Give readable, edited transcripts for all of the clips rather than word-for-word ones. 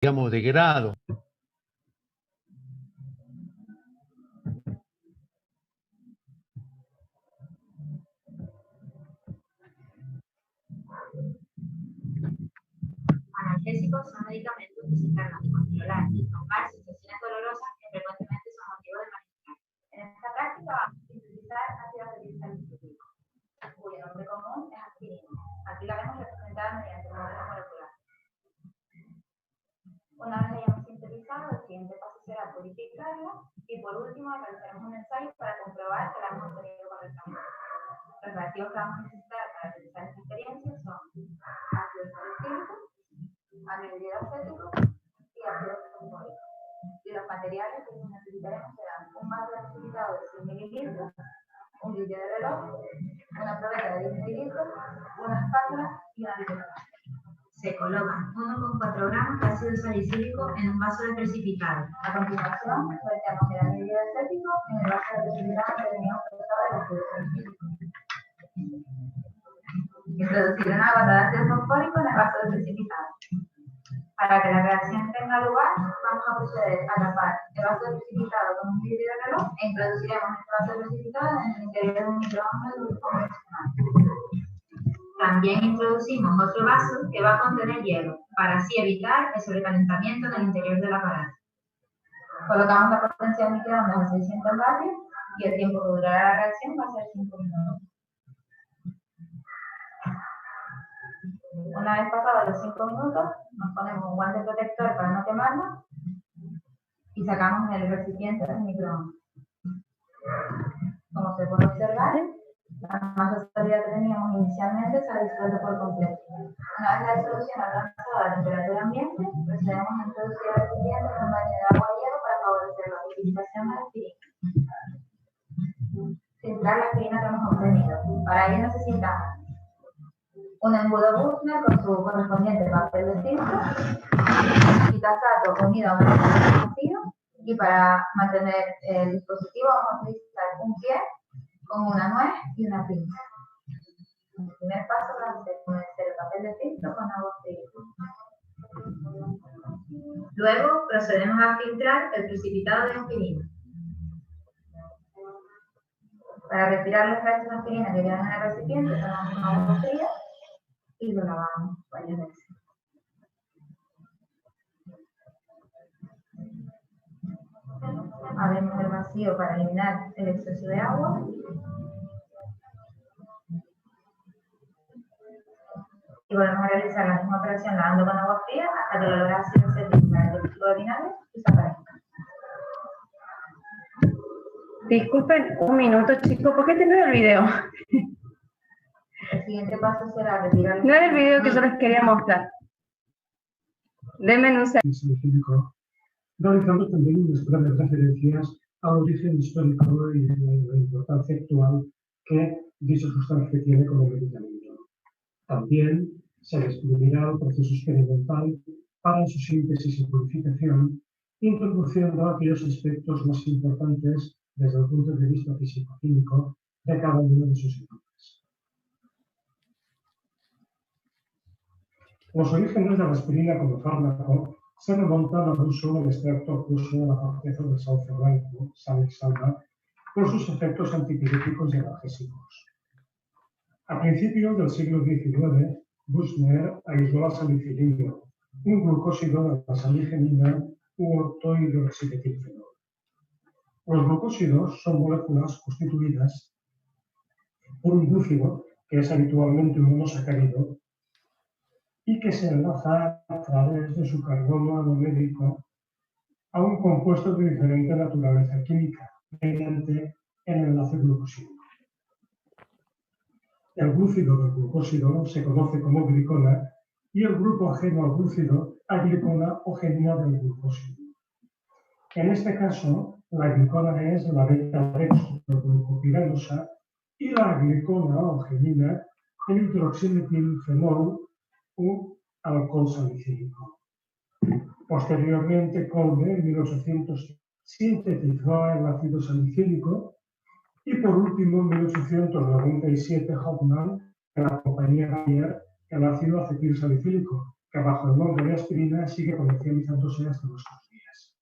digamos, de grado. Analgésicos son medicamentos que se encargan de controlar y trombar sensaciones dolorosas que frecuentemente son motivo de malestar. En esta práctica vamos a utilizar ácido salicílico, cuyo nombre común es aspirina. Aquí la vemos representada mediante un modelo molecular. Una vez la hayamos sintetizado, el siguiente paso será purificarla y por último realizaremos un ensayo para comprobar que la hemos obtenido correctamente. Los reactivos que vamos a necesitar para realizar esta experiencia son ácido salicílico, anhídrido acético y ácido fosfórico. Y los materiales que necesitaremos serán un vaso de precipitado de 100 mililitros, un vidrio de reloj, una probeta de 10 mililitros, una espátula y una licuadora. Se colocan 1,4 gramos de ácido salicílico en un vaso de precipitado. A continuación, vertemos el anhídrido acético en el vaso de precipitado que teníamos colocado el ácido salicílico. Introducir una gota de ácido fosfórico en el vaso de precipitado. Para que la reacción tenga lugar, vamos a proceder a tapar el vaso de precipitado con un vidrio de reloj e introduciremos este vaso de precipitado en el interior de un microondas convencional. También introducimos otro vaso que va a contener hielo, para así evitar el sobrecalentamiento en el interior del aparato. Colocamos la potencia del microondas a 600 vatios y el tiempo que durará la reacción va a ser 5 minutos. Una vez pasados los 5 minutos, nos ponemos un guante protector para no quemarnos y sacamos el recipiente del microondas. Como se puede observar, la masa sólida que teníamos inicialmente se ha disuelto por completo. Una vez la disolución alcanzada a la temperatura ambiente, procedemos a introducir el recipiente en un baño de agua y hielo para favorecer la purificación de la aspirina. Filtrar la aspirina que hemos obtenido. Para ello necesitamos un embudo Buchner con su correspondiente papel de filtro, quitasato unido a un vacío, y para mantener el dispositivo vamos a utilizar un pie con una nuez y una pinza. El primer paso va a ser humedecer el papel de filtro con agua fría. Luego procedemos a filtrar el precipitado de aspirina. Para retirar los restos de aspirina que quedan en el recipiente, tomamos una agua fría y lo lavamos varias veces. Abrimos el vacío para eliminar el exceso de agua. Y volvemos a realizar la misma operación lavando con agua fría hasta que el olor ácido se elimine del líquido de vinagre y desaparezca. Disculpen un minuto, chicos, ¿por qué tengo el video? El siguiente paso será retirar... No era el video que yo les quería mostrar. Denme un segundo. Realizando también unas breves referencias al origen histórico y la importancia actual que dicha sustancia tiene como medicamento. También se descubrirá el proceso experimental para su síntesis y purificación, introduciendo aquellos aspectos más importantes desde el punto de vista físico-químico de cada uno de sus enfoques. Los orígenes de la aspirina como fármaco se remontan al uso del extracto acuoso de la corteza del sauce blanco, Salix alba, por sus efectos antipiréticos y analgésicos. A principios del siglo XIX, Buchner aisló la salicilina, un glucósido de la saligenina u ortohidroximetilfenol. Los glucósidos son moléculas constituidas por un glúcido, que es habitualmente un monosacárido, y que se enlaza a través de su carbono aromédico a un compuesto de diferente naturaleza química, mediante el enlace glucosídico. El glúcido del glucósido se conoce como glicona y el grupo ajeno al glúcido, aglicona o genina del glucósido. En este caso, la glicona es la beta-dextroglucopiranosa y la aglicona o genina el hidroximetilfenol u alcohol salicílico. Posteriormente, Kolbe en 1800 sintetizó el ácido salicílico y por último, en 1897, Hoffmann, en la compañía Bayer, el ácido acetilsalicílico, que bajo el nombre de aspirina sigue comercializándose hasta nuestros días.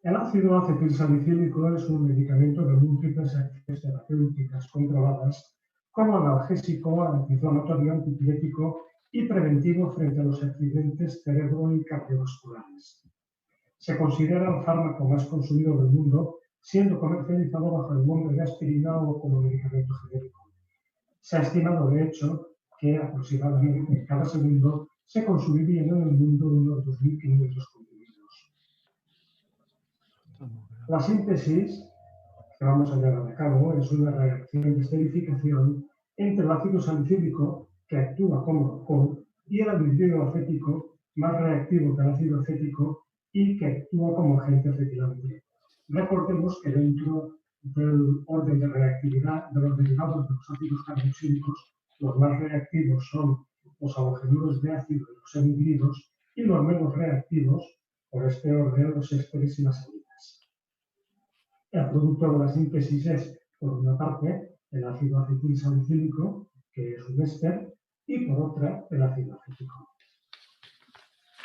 El ácido acetilsalicílico es un medicamento de múltiples acciones terapéuticas comprobadas como analgésico, antiinflamatorio, antipirético y preventivo frente a los accidentes cerebro- y cardiovasculares. Se considera el fármaco más consumido del mundo, siendo comercializado bajo el nombre de aspirina o como medicamento genérico. Se ha estimado, de hecho, que aproximadamente en cada segundo se consumirían en el mundo unos 2.500 comprimidos. La síntesis que vamos a llevar a cabo es una reacción de esterificación entre el ácido salicílico, que actúa como alcohol, y el anhídrido acético, más reactivo que el ácido acético y que actúa como agente acetilante. Recordemos que dentro del orden de reactividad de los derivados de los ácidos carboxílicos, los más reactivos son los halogenuros de ácido y los anhídridos, y los menos reactivos, por este orden, los ésteres y las amidas. El producto de la síntesis es, por una parte, el ácido acetilsalicílico, que es un éster, y por otra, el ácido acético.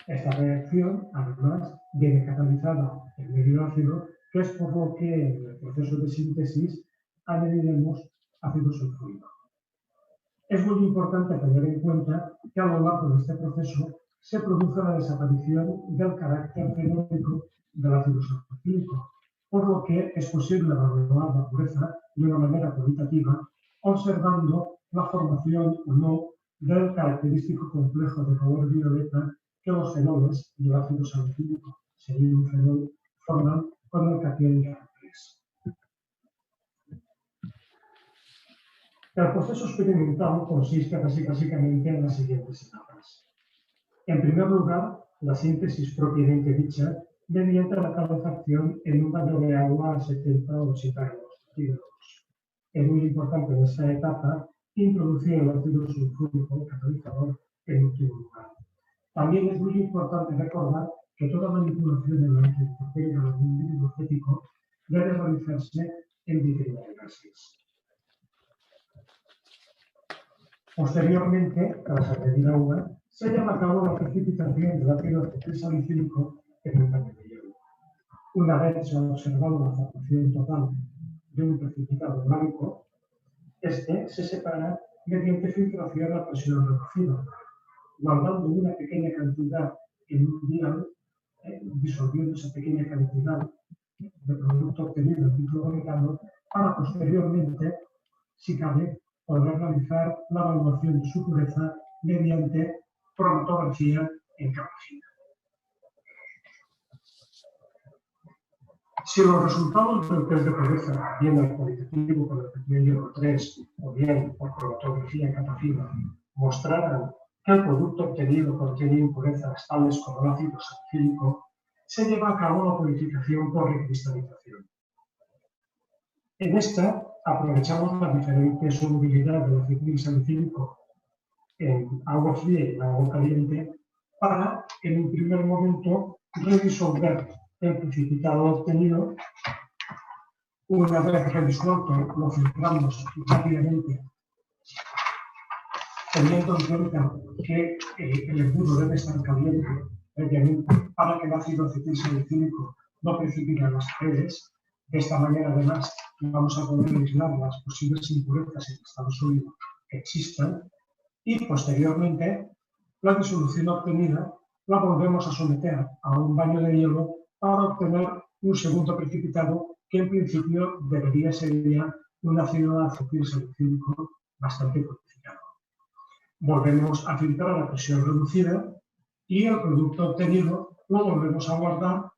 Esta reacción, además, viene catalizada en medio ácido, que es por lo que en el proceso de síntesis añadiremos ácido sulfúrico. Es muy importante tener en cuenta que a lo largo de este proceso se produce la desaparición del carácter fenólico del ácido sulfúrico, por lo que es posible evaluar la pureza de una manera cualitativa observando la formación o no del característico complejo de color violeta que los fenoles del ácido salicílico, sería un fenol, forman con el catión de 3. El proceso experimental consiste básicamente en las siguientes etapas. En primer lugar, la síntesis propiamente dicha mediante la calefacción en un baño de agua a 70 o 80 grados centígrados. Es muy importante en esta etapa introducir el ácido sulfúrico catalizador en último lugar. También es muy importante recordar que toda manipulación en la que intervenga el anhídrido acético debe realizarse en vitrina de gases. Posteriormente, tras añadir agua, se lleva a cabo la precipitación del ácido acetilsalicílico en un baño de hielo. Una vez se ha observado la formación total de un precipitado blanco, este se separa mediante filtración a presión reducida, guardando una pequeña cantidad en un vial, disolviendo esa pequeña cantidad de producto obtenido en diclorometano para posteriormente, si cabe, poder realizar la evaluación de su pureza mediante cromatografía en capa fina. Si los resultados del test de pureza, bien el cualitativo con el catión hierro 3 o bien por cromatografía en capa fina, mostraran que el producto obtenido contiene impurezas tales como el ácido salicílico, se lleva a cabo la purificación por recristalización. En esta aprovechamos la diferente solubilidad del acetilsalicílico en agua fría y en agua caliente para, en un primer momento, redisolver el precipitado obtenido. Una vez redisuelto, lo filtramos rápidamente, teniendo en cuenta que el embudo debe estar caliente previamente para que el ácido acetilsalicílico no precipite las paredes. De esta manera, además, vamos a poder aislar las posibles impurezas en estado sólido que existan y, posteriormente, la disolución obtenida la volvemos a someter a un baño de hielo para obtener un segundo precipitado que, en principio, debería ser ya un ácido acetilsalicílico bastante purificado. Volvemos a filtrar a presión reducida y el producto obtenido lo volvemos a guardar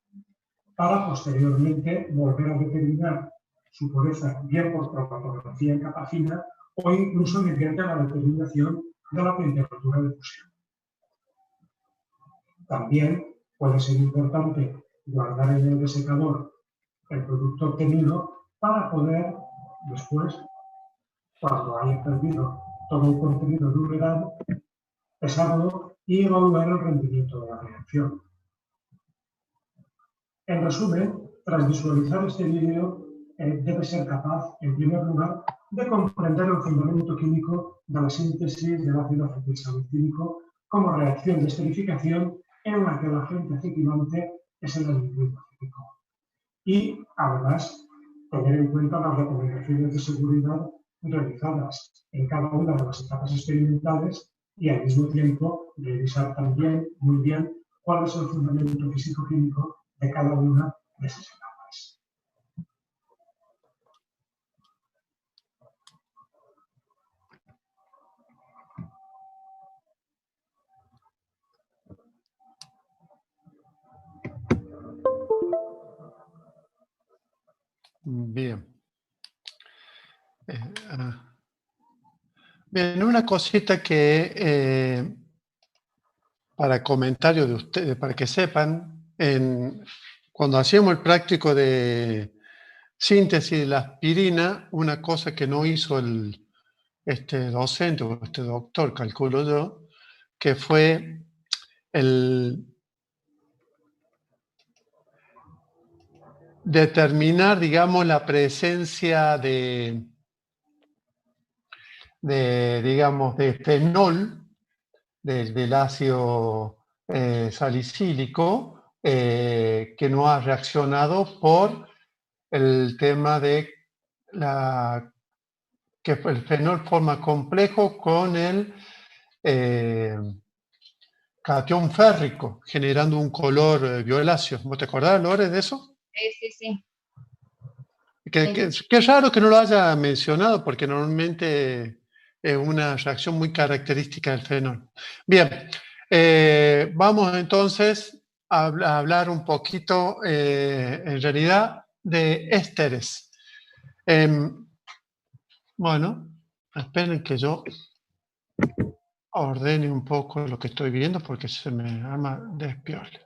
para posteriormente volver a determinar su pureza bien por cromatografía en capa fina o incluso mediante la determinación de la temperatura de fusión. También puede ser importante guardar en el desecador el producto obtenido para poder después, cuando haya perdido todo el contenido de humedad, pesarlo y evaluar el rendimiento de la reacción. En resumen, tras visualizar este vídeo, debe ser capaz, en primer lugar, de comprender el fundamento químico de la síntesis del ácido acetilsalicílico como reacción de esterificación en la que el agente acetilante es el anhídrido acético. Y, además, tener en cuenta las recomendaciones de seguridad realizadas en cada una de las etapas experimentales y, al mismo tiempo, revisar también muy bien cuál es el fundamento físico-químico de cada una de esas etapas. Bien. Bien, una cosita que para comentario de ustedes, para que sepan, cuando hacíamos el práctico de síntesis de la aspirina, una cosa que no hizo este docente o este doctor, calculo yo, que fue el determinar, digamos, la presencia digamos, de fenol del ácido salicílico que no ha reaccionado por el tema de que el fenol forma complejo con el catión férrico, generando un color violáceo. ¿Vos te acordás, Lore, de eso? Sí. Qué raro que no lo haya mencionado, porque normalmente es una reacción muy característica del fenol. Bien, vamos entonces a hablar un poquito, en realidad, de ésteres. Bueno, esperen que yo ordene un poco lo que estoy viendo, porque se me arma despiole.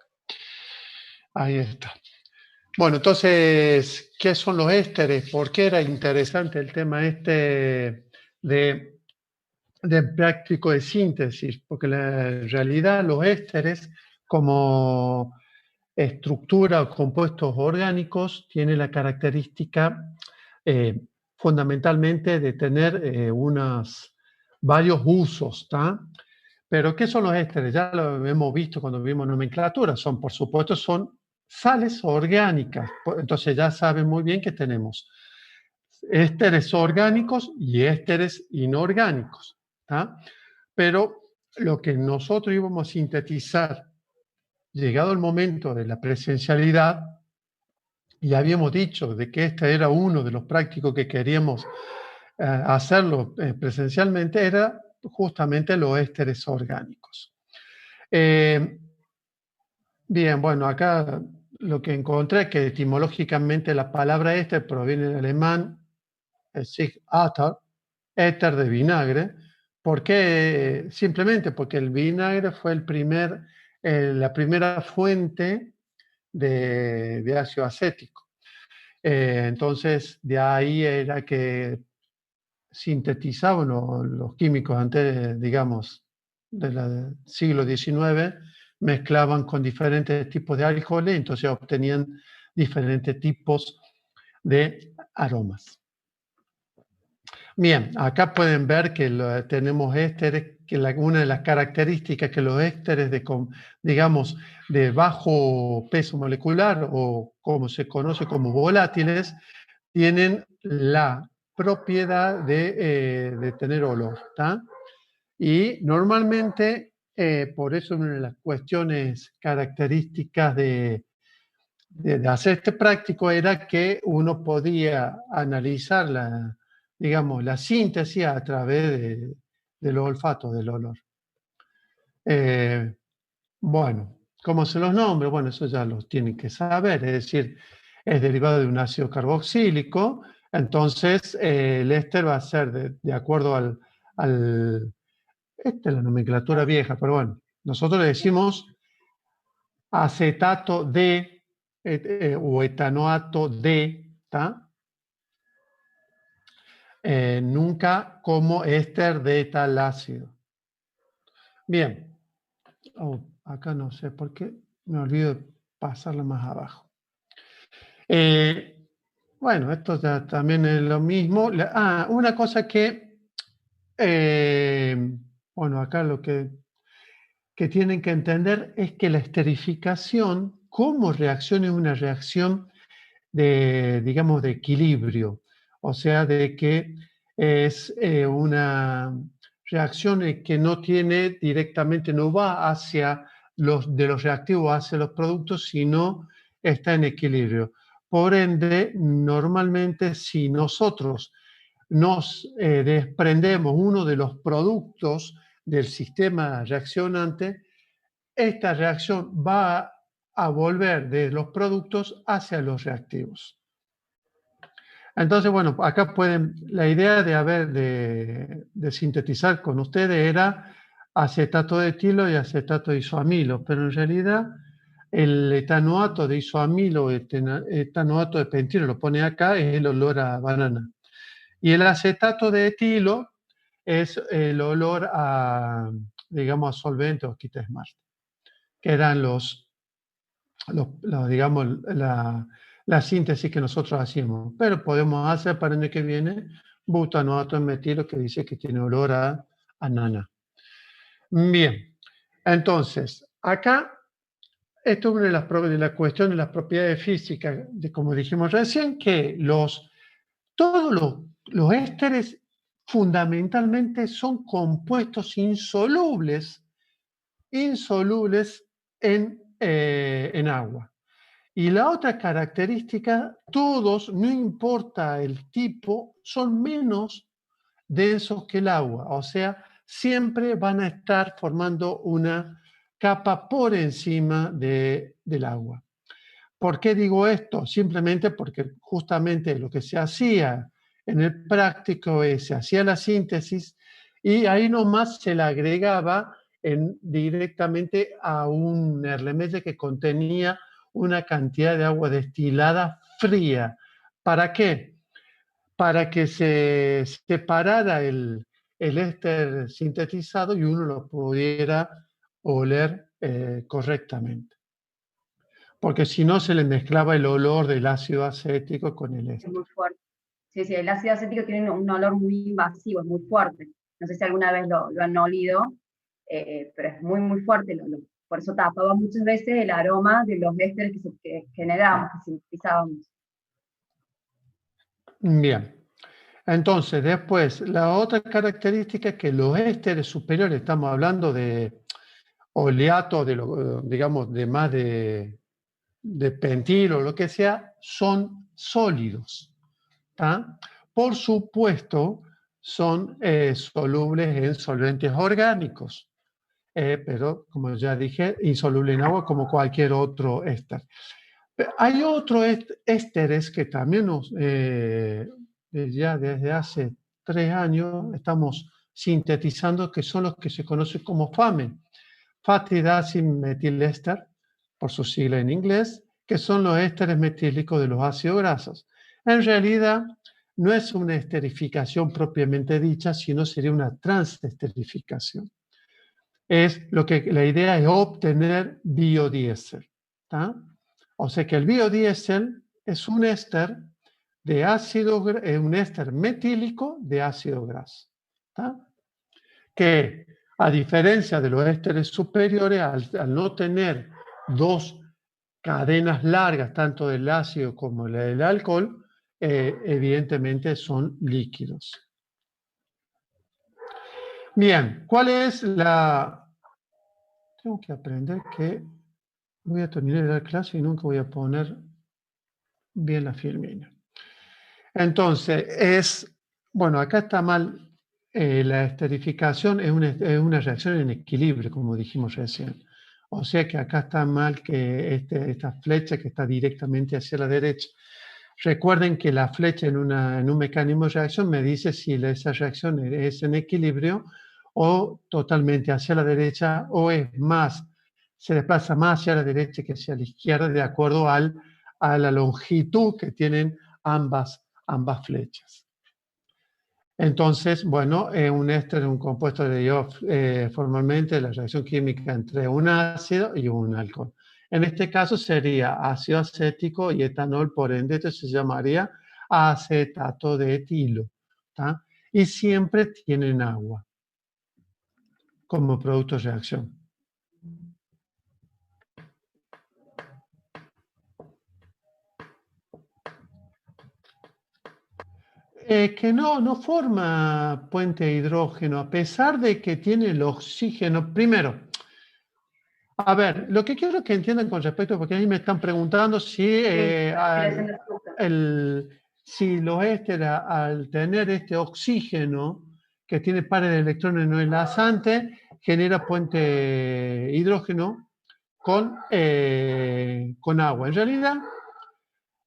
Ahí está. Bueno, entonces, ¿qué son los ésteres? ¿Por qué era interesante el tema este de práctico de síntesis? Porque en realidad los ésteres, como estructura o compuestos orgánicos, tienen la característica fundamentalmente de tener varios usos, ¿tá? Pero, ¿qué son los ésteres? Ya lo hemos visto cuando vimos nomenclatura. Por supuesto, son sales orgánicas. Entonces ya saben muy bien que tenemos ésteres orgánicos y ésteres inorgánicos, ¿tá? Pero lo que nosotros íbamos a sintetizar, llegado el momento de la presencialidad, y habíamos dicho de que este era uno de los prácticos que queríamos hacerlo presencialmente, era justamente los ésteres orgánicos. Bien, bueno, acá lo que encontré es que etimológicamente la palabra éster proviene del alemán Sig Atar, éter de vinagre. ¿Por qué? Simplemente porque el vinagre fue la primera fuente de ácido acético. Entonces, de ahí era que sintetizaban los químicos antes, digamos, del siglo XIX, mezclaban con diferentes tipos de alcoholes, entonces obtenían diferentes tipos de aromas. Bien, acá pueden ver que tenemos ésteres, que una de las características que los ésteres digamos, de bajo peso molecular, o como se conoce como volátiles, tienen la propiedad de tener olor, ¿tá? Y normalmente, por eso una de las cuestiones características de hacer este práctico era que uno podía analizar digamos, la síntesis a través del olfato, del olor. Bueno, ¿cómo se los nombra? Bueno, eso ya los tienen que saber, es decir, es derivado de un ácido carboxílico, entonces el éster va a ser de acuerdo esta es la nomenclatura vieja, pero bueno, nosotros le decimos acetato de o etanoato de, ¿tá? Nunca como éster de tal ácido. Bien, acá no sé por qué me olvido de pasarla más abajo. Bueno, esto ya también es lo mismo. Una cosa que, bueno, acá lo que tienen que entender es que la esterificación, cómo reacciona, es una reacción de, digamos, de equilibrio. O sea, de que es una reacción que no tiene directamente, no va hacia de los reactivos hacia los productos, sino está en equilibrio. Por ende, normalmente si nosotros nos desprendemos uno de los productos del sistema reaccionante, esta reacción va a volver de los productos hacia los reactivos. Entonces, bueno, acá la idea de sintetizar con ustedes era acetato de etilo y acetato de isoamilo, pero en realidad el etanoato de isoamilo o etanoato de pentilo, lo pone acá, es el olor a banana. Y el acetato de etilo es el olor a, digamos, a solvente o quita esmalte, que eran digamos, la síntesis que nosotros hacíamos. Pero podemos hacer para el año que viene butanoato en metilo, que dice que tiene olor a nana. Bien, entonces, acá, esto es una de las cuestiones de las propiedades físicas, como dijimos recién, que todos los ésteres fundamentalmente son compuestos insolubles en agua. Y la otra característica, todos, no importa el tipo, son menos densos que el agua. O sea, siempre van a estar formando una capa por encima del agua. ¿Por qué digo esto? Simplemente porque justamente lo que se hacía en el práctico es, se hacía la síntesis y ahí nomás se la agregaba directamente a un herlemelle que contenía una cantidad de agua destilada fría. ¿Para qué? Para que se separara el éster sintetizado y uno lo pudiera oler correctamente. Porque si no se le mezclaba el olor del ácido acético con el éster. Es muy fuerte. Sí, sí, el ácido acético tiene un olor muy invasivo, es muy fuerte. No sé si alguna vez lo han olido, pero es muy, muy fuerte el olor. Por eso tapaba muchas veces el aroma de los ésteres que generábamos, que sintetizábamos. Bien. Entonces, después, la otra característica es que los ésteres superiores, estamos hablando de oleato, digamos, de más de pentilo o lo que sea, son sólidos. ¿tá? Por supuesto, son solubles en solventes orgánicos, pero como ya dije, insoluble en agua como cualquier otro éster. Hay otros ésteres que también ya desde hace 3 años estamos sintetizando, que son los que se conocen como FAME, Fatty Acid Methyl Ester, por su sigla en inglés, que son los ésteres metílicos de los ácidos grasos. En realidad, no es una esterificación propiamente dicha, sino sería una transesterificación. La idea es obtener biodiesel. ¿tá? O sea que el biodiesel es un éster de un éster metílico de ácido graso. ¿tá? Que a diferencia de los ésteres superiores, al no tener dos cadenas largas, tanto del ácido como del alcohol, evidentemente son líquidos. Bien, ¿cuál es la...? Tengo que aprender que voy a terminar de dar clase y nunca voy a poner bien la filmina. Entonces, bueno, acá está mal. La esterificación es una reacción en equilibrio, como dijimos recién. O sea que acá está mal que esta flecha que está directamente hacia la derecha. Recuerden que la flecha en un mecanismo de reacción me dice si esa reacción es en equilibrio o totalmente hacia la derecha o se desplaza más hacia la derecha que hacia la izquierda de acuerdo a la longitud que tienen ambas flechas. Entonces, bueno, un éster es un compuesto de formalmente la reacción química entre un ácido y un alcohol. En este caso sería ácido acético y etanol, por ende, esto se llamaría acetato de etilo. ¿Tá? Y siempre tienen agua como producto de reacción. Que no forma puente de hidrógeno, a pesar de que tiene el oxígeno. Primero, a ver, lo que quiero que entiendan con respecto, porque a mí me están preguntando si, si los ésteres, al tener este oxígeno que tiene pares de electrones no enlazantes, genera puente hidrógeno con agua. En realidad,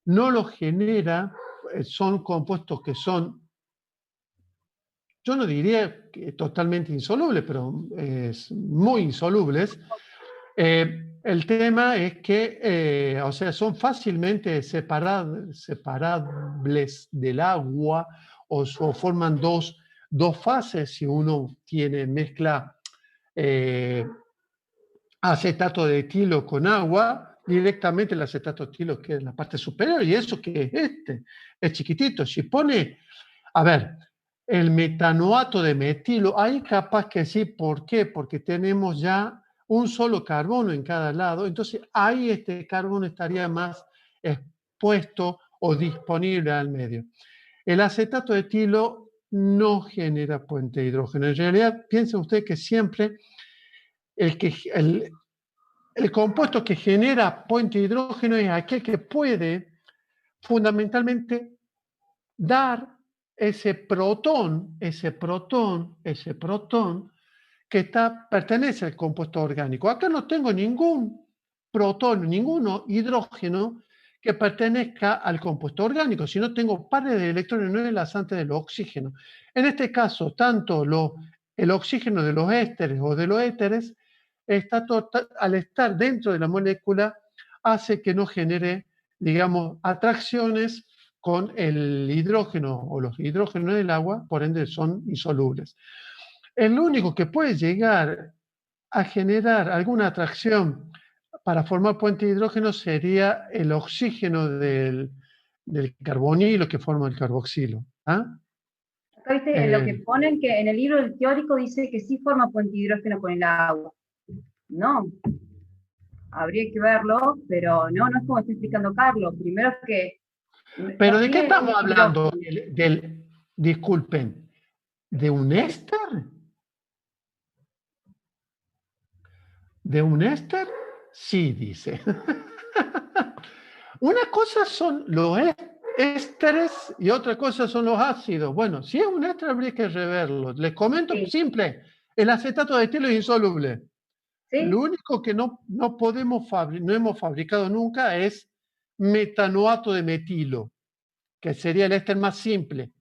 no lo genera, son compuestos que son, yo no diría que totalmente insolubles, pero muy insolubles. El tema es que, o sea, son fácilmente separables del agua o forman dos fases si uno mezcla acetato de etilo con agua. Directamente el acetato de etilo queda en la parte superior y eso que es chiquitito. Si pone, a ver, el metanoato de metilo, ahí capaz que sí. ¿Por qué? Porque tenemos ya un solo carbono en cada lado, entonces ahí este carbono estaría más expuesto o disponible al medio. El acetato de etilo no genera puente de hidrógeno. En realidad, piense usted que siempre el compuesto que genera puente de hidrógeno es aquel que puede fundamentalmente dar ese protón que pertenece al compuesto orgánico. Acá no tengo ningún protón, ningún hidrógeno que pertenezca al compuesto orgánico, sino tengo pares de electrones no enlazantes del oxígeno. En este caso, tanto el oxígeno de los ésteres o de los éteres, al estar dentro de la molécula, hace que no genere, digamos, atracciones con el hidrógeno o los hidrógenos del agua, por ende son insolubles. El único que puede llegar a generar alguna atracción para formar puente de hidrógeno sería el oxígeno del carbonilo que forma el carboxilo. ¿Ah? Acá viste, lo que ponen que en el libro del teórico dice que sí forma puente de hidrógeno con el agua. No, habría que verlo, pero no es como está explicando Carlos. Primero que... ¿Pero de qué estamos hablando? Disculpen, ¿de un éster? ¿De un éster? Sí, dice. Una cosa son los ésteres y otra cosa son los ácidos. Bueno, si es un éster habría que reverlo. Les comento simple. El acetato de etilo es insoluble. ¿Sí? Lo único que no hemos fabricado nunca es metanoato de metilo, que sería el éster más simple.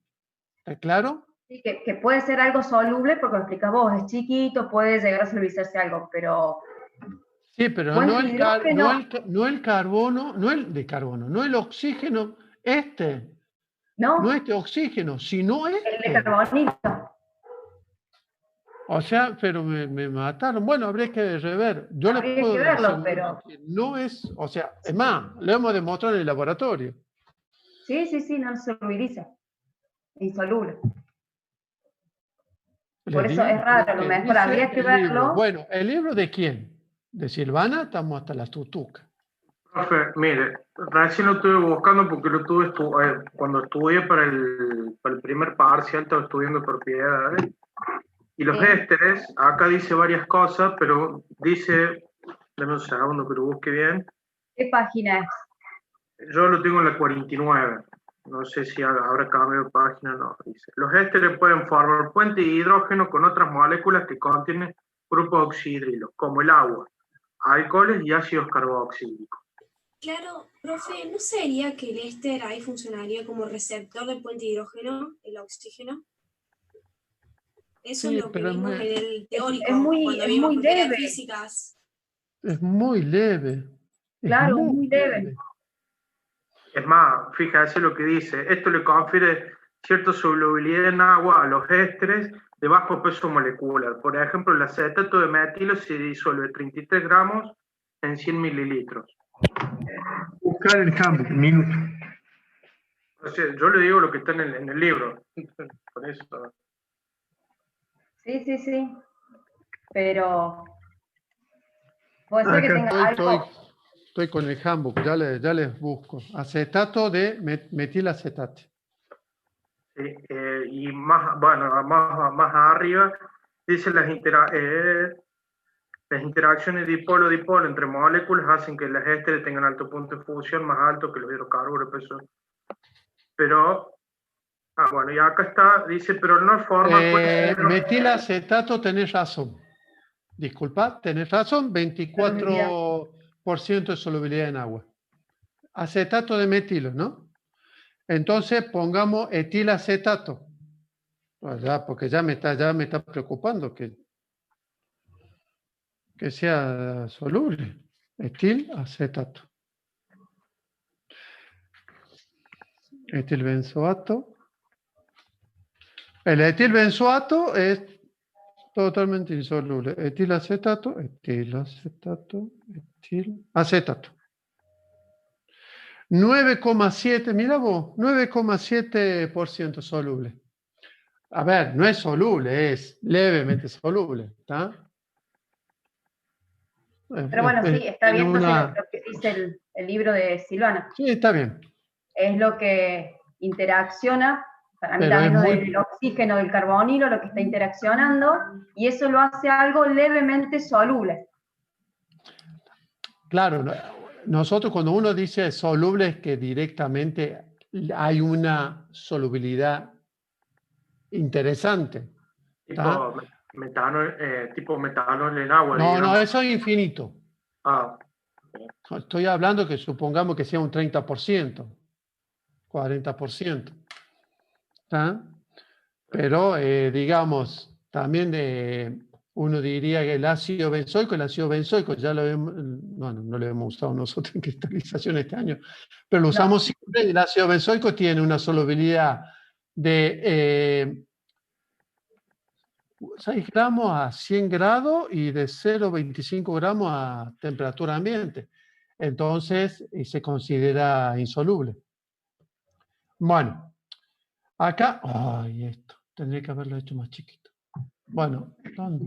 ¿Está claro? Sí, que puede ser algo soluble, porque lo explicas vos, es chiquito, puede llegar a solubilizarse algo, pero... Sí, pero no el carbono, no el oxígeno, no este oxígeno, sino este. El de carbonilo. O sea, pero me mataron. Bueno, habría que rever. Yo le puedo verlo, pero... no es, o sea, es más, lo hemos demostrado en el laboratorio. Sí, no se solubiliza. Insoluble. Por eso es raro, a lo mejor habría que verlo. Bueno, ¿el libro de quién? ¿De Silvana? Estamos hasta las tutucas. Profe, mire, recién lo estuve buscando porque lo tuve cuando estudié para el primer parcial, estaba estudiando propiedades. Y los ésteres, acá dice varias cosas, pero dice, dame un segundo que lo busque bien. ¿Qué página es? Yo lo tengo en la 49. No sé si habrá cambiado de página o no. Dice, los ésteres pueden formar puente de hidrógeno con otras moléculas que contienen grupos oxidrilos, como el agua, alcoholes y ácidos carboxílicos. Claro, profe, ¿no sería que el éster ahí funcionaría como receptor de puente de hidrógeno, el oxígeno? Eso sí, es lo que vimos en el teórico, cuando vimos leve. Físicas. Es muy leve. Claro, muy leve. Es más, fíjate lo que dice. Esto le confiere cierta solubilidad en agua a los ésteres de bajo peso molecular. Por ejemplo, el acetato de metilo se disuelve 33 gramos en 100 mililitros. Buscar el campo, minuto. O sea, yo le digo lo que está en el libro. Por eso. Sí. Pero puede ser que Acá tenga algo. estoy con el handbook, ya les busco. Acetato de metilacetato. Sí, y más arriba dice las interacciones dipolo-dipolo entre moléculas hacen que las ésteres tengan alto punto de fusión más alto que los hidrocarburos. Pero, bueno, y acá está, dice, pero no forma... Metilacetato, tenés razón. Disculpa, tenés razón, 24% de solubilidad en agua. Acetato de metilo, ¿no? Entonces pongamos etilacetato. Ya, porque ya me está preocupando que sea soluble. Etilacetato. Etilbenzoato. El etilbenzoato es totalmente insoluble. Etilacetato, acetato. 9,7, mira vos, 9,7% soluble. A ver, no es soluble, es levemente soluble, ¿está? Pero bueno, sí, está bien, entonces lo que dice el libro de Silvana. Sí, está bien. Es lo que interacciona, para mí también lo del oxígeno, del carbonilo, lo que está interaccionando, y eso lo hace algo levemente soluble. Claro, nosotros cuando uno dice soluble es que directamente hay una solubilidad interesante. Tipo metano en el agua. No, eso es infinito. Ah. Estoy hablando que supongamos que sea un 30%, 40%. ¿Está? Pero, digamos, también uno diría que el ácido benzoico ya lo hemos, bueno, no lo hemos usado nosotros en cristalización este año, pero lo usamos siempre. El ácido benzoico tiene una solubilidad de 6 gramos a 100 grados y de 0,25 gramos a temperatura ambiente. Entonces, se considera insoluble. Bueno, acá, esto, tendría que haberlo hecho más chiquito. Bueno, ¿dónde?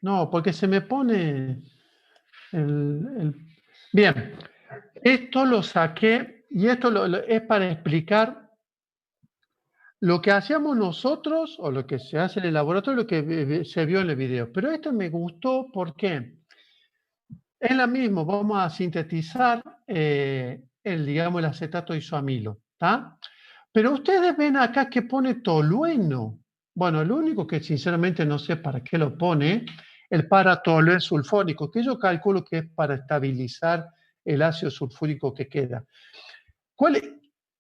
No, porque se me pone Bien, esto lo saqué y esto es para explicar lo que hacíamos nosotros o lo que se hace en el laboratorio, lo que se vio en el video. Pero esto me gustó porque es la misma, vamos a sintetizar digamos, el acetato isoamilo, ¿está? Pero ustedes ven acá que pone tolueno. Bueno, lo único que sinceramente no sé para qué lo pone, el paratolueno sulfónico, que yo calculo que es para estabilizar el ácido sulfúrico que queda.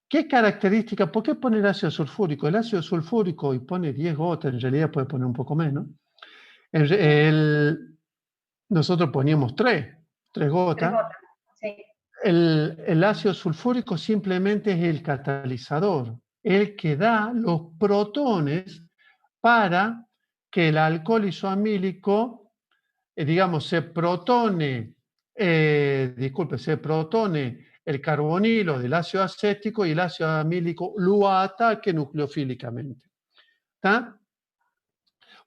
¿Qué característica? ¿Por qué pone el ácido sulfúrico? El ácido sulfúrico, y pone 10 gotas, en realidad puede poner un poco menos. Nosotros poníamos 3 gotas. 3 gotas, sí. El ácido sulfúrico simplemente es el catalizador, el que da los protones para que el alcohol isoamílico, digamos, se protone el carbonilo del ácido acético y el ácido amílico lo ataque nucleofílicamente. ¿Está?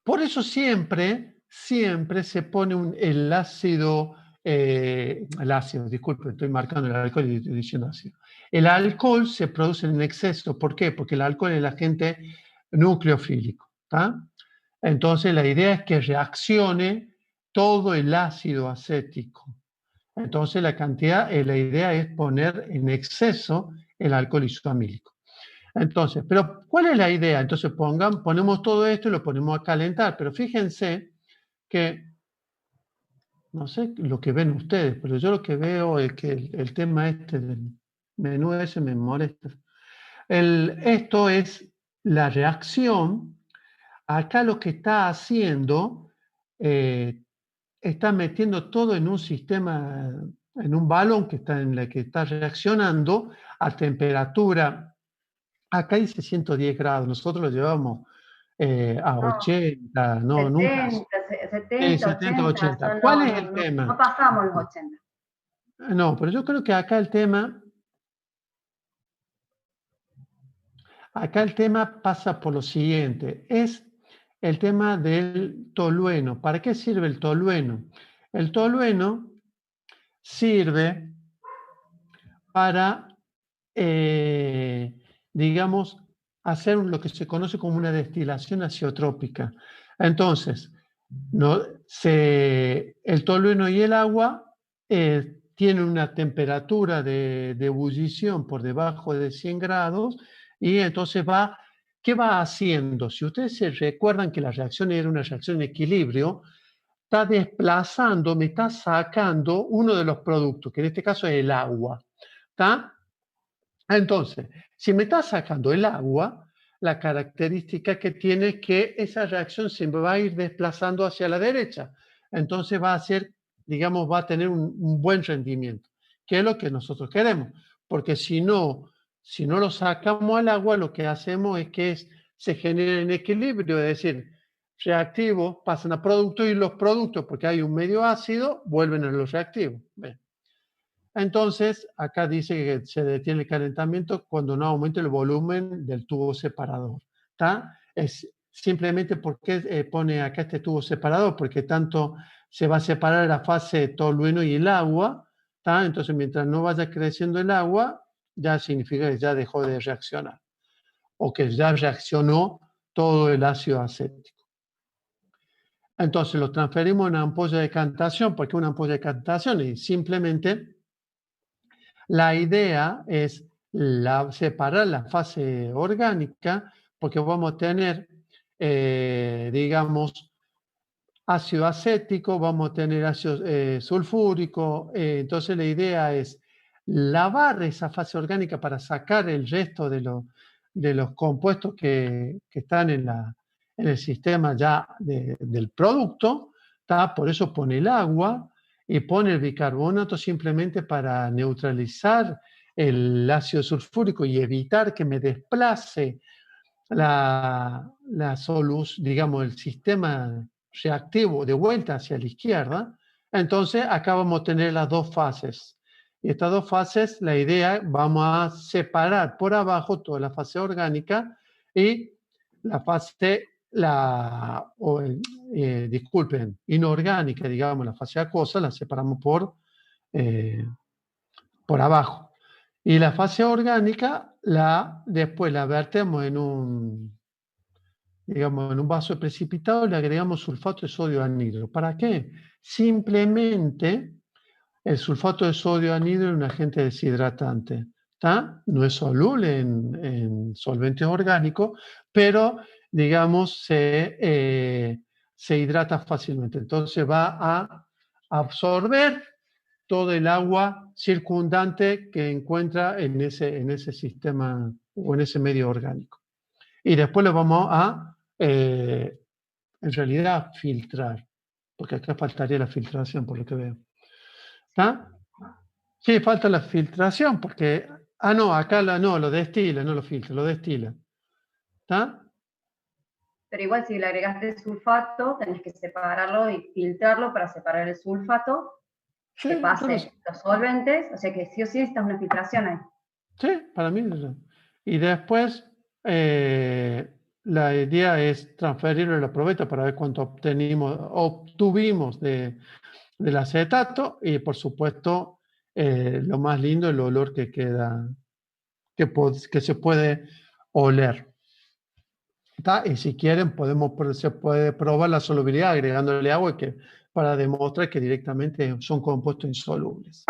Por eso siempre se pone el ácido, disculpe, estoy marcando el alcohol y estoy diciendo ácido. El alcohol se produce en exceso. ¿Por qué? Porque el alcohol es el agente nucleofílico. ¿Está? Entonces la idea es que reaccione todo el ácido acético. Entonces la idea es poner en exceso el alcohol isoamílico. Entonces, pero ¿cuál es la idea? Entonces ponemos todo esto y lo ponemos a calentar, pero fíjense que, no sé lo que ven ustedes, pero yo lo que veo es que el tema del menú ese me molesta. Esto es la reacción. Acá lo que está haciendo, está metiendo todo en un sistema, en un balón que está reaccionando a temperatura. Acá dice 110 grados, nosotros lo llevamos a 80, no, 70, nunca. 70, 80. ¿Cuál es el tema? No pasamos los 80. No, pero yo creo que acá el tema Acá el tema pasa por lo siguiente, es el tema del tolueno. ¿Para qué sirve el tolueno? El tolueno sirve para, digamos, hacer lo que se conoce como una destilación azeotrópica. Entonces, el tolueno y el agua tienen una temperatura de ebullición por debajo de 100 grados y entonces ¿qué va haciendo? Si ustedes se recuerdan que la reacción era una reacción en equilibrio, está desplazando, me está sacando uno de los productos, que en este caso es el agua. ¿Está? Entonces, si me está sacando el agua, la característica que tiene es que esa reacción se va a ir desplazando hacia la derecha. Entonces va a ser, digamos, va a tener un buen rendimiento, que es lo que nosotros queremos. Porque si no lo sacamos al agua, lo que hacemos es que se genera en equilibrio, es decir, reactivos pasan a productos y los productos, porque hay un medio ácido, vuelven a los reactivos. ¿Ven? Entonces, acá dice que se detiene el calentamiento cuando no aumente el volumen del tubo separador. ¿Está? Es simplemente porque pone acá este tubo separador, porque tanto se va a separar la fase tolueno y el agua. ¿Está? Entonces, mientras no vaya creciendo el agua, ya significa que ya dejó de reaccionar o que ya reaccionó todo el ácido acético. Entonces, lo transferimos a una ampolla de decantación, porque una ampolla de decantación es simplemente la idea es separar la fase orgánica porque vamos a tener, digamos, ácido acético, vamos a tener ácido sulfúrico. Entonces la idea es lavar esa fase orgánica para sacar el resto de los compuestos que están en el sistema ya del producto. ¿Tá? Por eso pone el agua y pone el bicarbonato simplemente para neutralizar el ácido sulfúrico y evitar que me desplace digamos, el sistema reactivo de vuelta hacia la izquierda. Entonces acá vamos a tener las dos fases. Y estas dos fases, la idea, vamos a separar por abajo toda la fase orgánica y la fase, disculpen, inorgánica, digamos, la fase acuosa, la separamos por abajo. Y la fase orgánica, después la vertemos en un vaso precipitado, le agregamos sulfato de sodio anhidro. ¿Para qué? Simplemente el sulfato de sodio anhidro es un agente deshidratante. ¿Tá? No es soluble en solventes orgánicos, pero, digamos, se hidrata fácilmente. Entonces va a absorber todo el agua circundante que encuentra en ese sistema o en ese medio orgánico. Y después lo vamos a, en realidad, filtrar, porque acá faltaría la filtración, por lo que veo. ¿Está? Sí, falta la filtración, porque, no, acá lo destila, no lo filtra, lo destila. ¿Está? Pero igual si le agregaste sulfato, tenés que separarlo y filtrarlo para separar el sulfato, Sí, que pase los solventes, o sea que sí o sí necesitas una filtración ahí. Sí, para mí. Y después, la idea es transferirlo a la probeta para ver cuánto obtuvimos del acetato y, por supuesto, lo más lindo, el olor que queda, que se puede oler. ¿Tá? Y si quieren, se puede probar la solubilidad agregándole agua para demostrar que directamente son compuestos insolubles.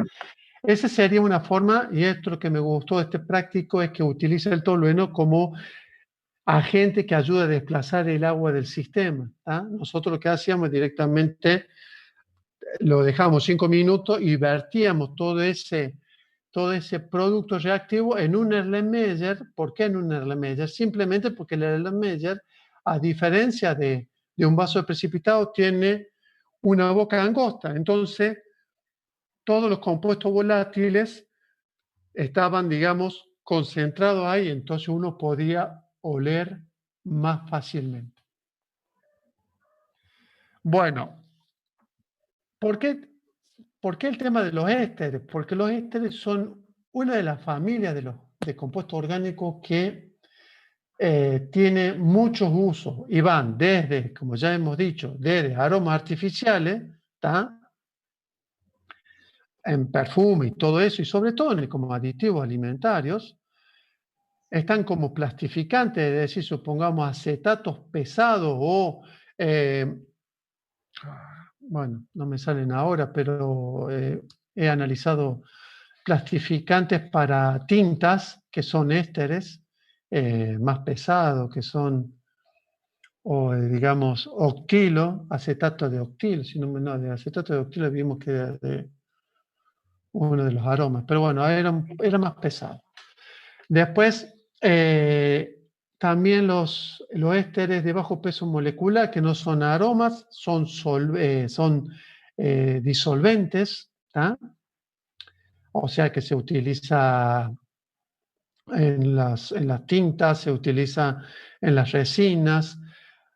Esa sería una forma, y esto que me gustó de este práctico es que utiliza el tolueno como agente que ayuda a desplazar el agua del sistema. ¿Tá? Nosotros lo que hacíamos directamente, lo dejamos 5 minutos y vertíamos todo ese producto reactivo en un Erlenmeyer. ¿Por qué en un Erlenmeyer? Simplemente porque el Erlenmeyer, a diferencia de un vaso precipitado, tiene una boca angosta. Entonces, todos los compuestos volátiles estaban, digamos, concentrados ahí, entonces uno podía oler más fácilmente. Bueno, ¿por qué el tema de los ésteres? Porque los ésteres son una de las familias de compuestos orgánicos que tiene muchos usos y van desde, como ya hemos dicho, desde aromas artificiales, ¿tá? En perfume y todo eso, y sobre todo como aditivos alimentarios, están como plastificantes, es decir, supongamos acetatos pesados o, bueno, no me salen ahora, pero he analizado plastificantes para tintas que son ésteres más pesados, que son, o digamos, octilo, acetato de octilo, si no, de acetato de octilo vimos que era de uno de los aromas, pero bueno, era más pesado. Después, también los ésteres de bajo peso molecular, que no son aromas, son disolventes, ¿tá? O sea que se utiliza en las tintas, se utiliza en las resinas,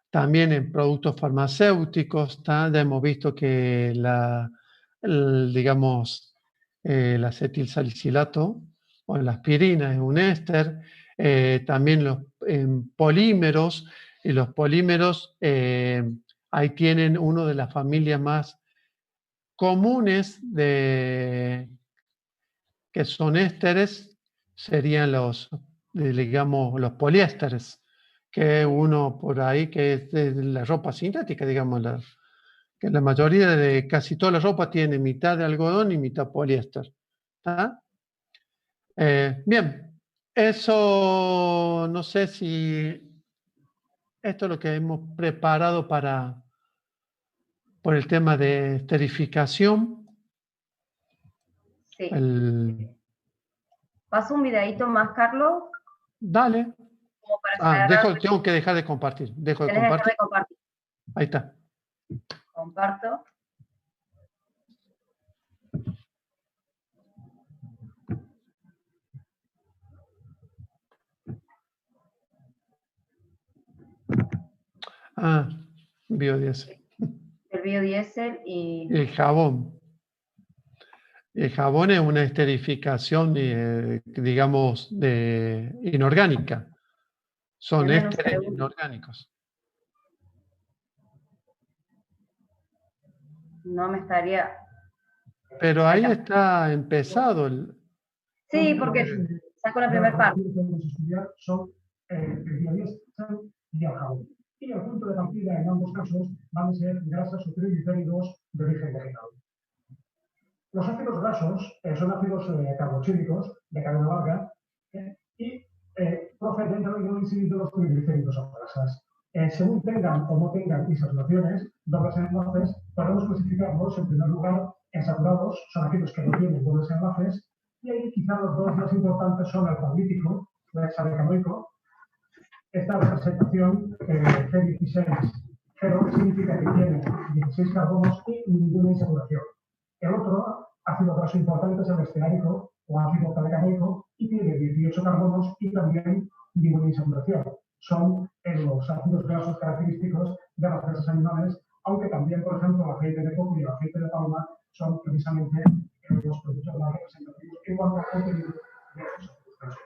también en productos farmacéuticos, ¿tá? Ya hemos visto que digamos, el acetilsalicilato o la aspirina es un éster, también los polímeros, y los polímeros ahí tienen una de las familias más comunes que son ésteres, serían digamos, los poliésteres, que uno por ahí que es de la ropa sintética, digamos, que la mayoría de casi toda la ropa tiene mitad de algodón y mitad poliéster. ¿Tá? Bien, eso no sé si esto es lo que hemos preparado por el tema de esterificación. Sí. ¿Paso un videíto más, Carlos? Dale. Como para tengo que dejar de compartir. Dejo de compartir. Ahí está. Comparto. Biodiesel. El biodiesel y... El jabón. El jabón es una esterificación, digamos, inorgánica. Son ésteres inorgánicos. No me estaría... Pero ahí está empezado. Sí, porque saco la primera parte. Lo que vamos a estudiar son el biodiesel y el jabón. Y el punto de partida en ambos casos van a ser grasas o triglicéridos de origen vegetal. Los ácidos grasos son ácidos carboxílicos de cadena larga y proceden de los triglicéridos o grasas. Según tengan o no tengan isotoniaciones, dobles enlaces, podemos clasificarlos en primer lugar en saturados, son aquellos que no tienen dobles enlaces, y ahí quizá los dos más importantes son el palmítico, el hexadecanoico. Esta representación C16, 0 significa que tiene 16 carbonos y ninguna insaturación. El otro ácido graso importante es el esteárico o ácido octadecanoico y tiene 18 carbonos y también ninguna insaturación. Son los ácidos grasos característicos de las grasas animales, aunque también, por ejemplo, el aceite de coco y el aceite de palma son precisamente los productos más representativos en cuanto al contenido de estos ácidos grasos.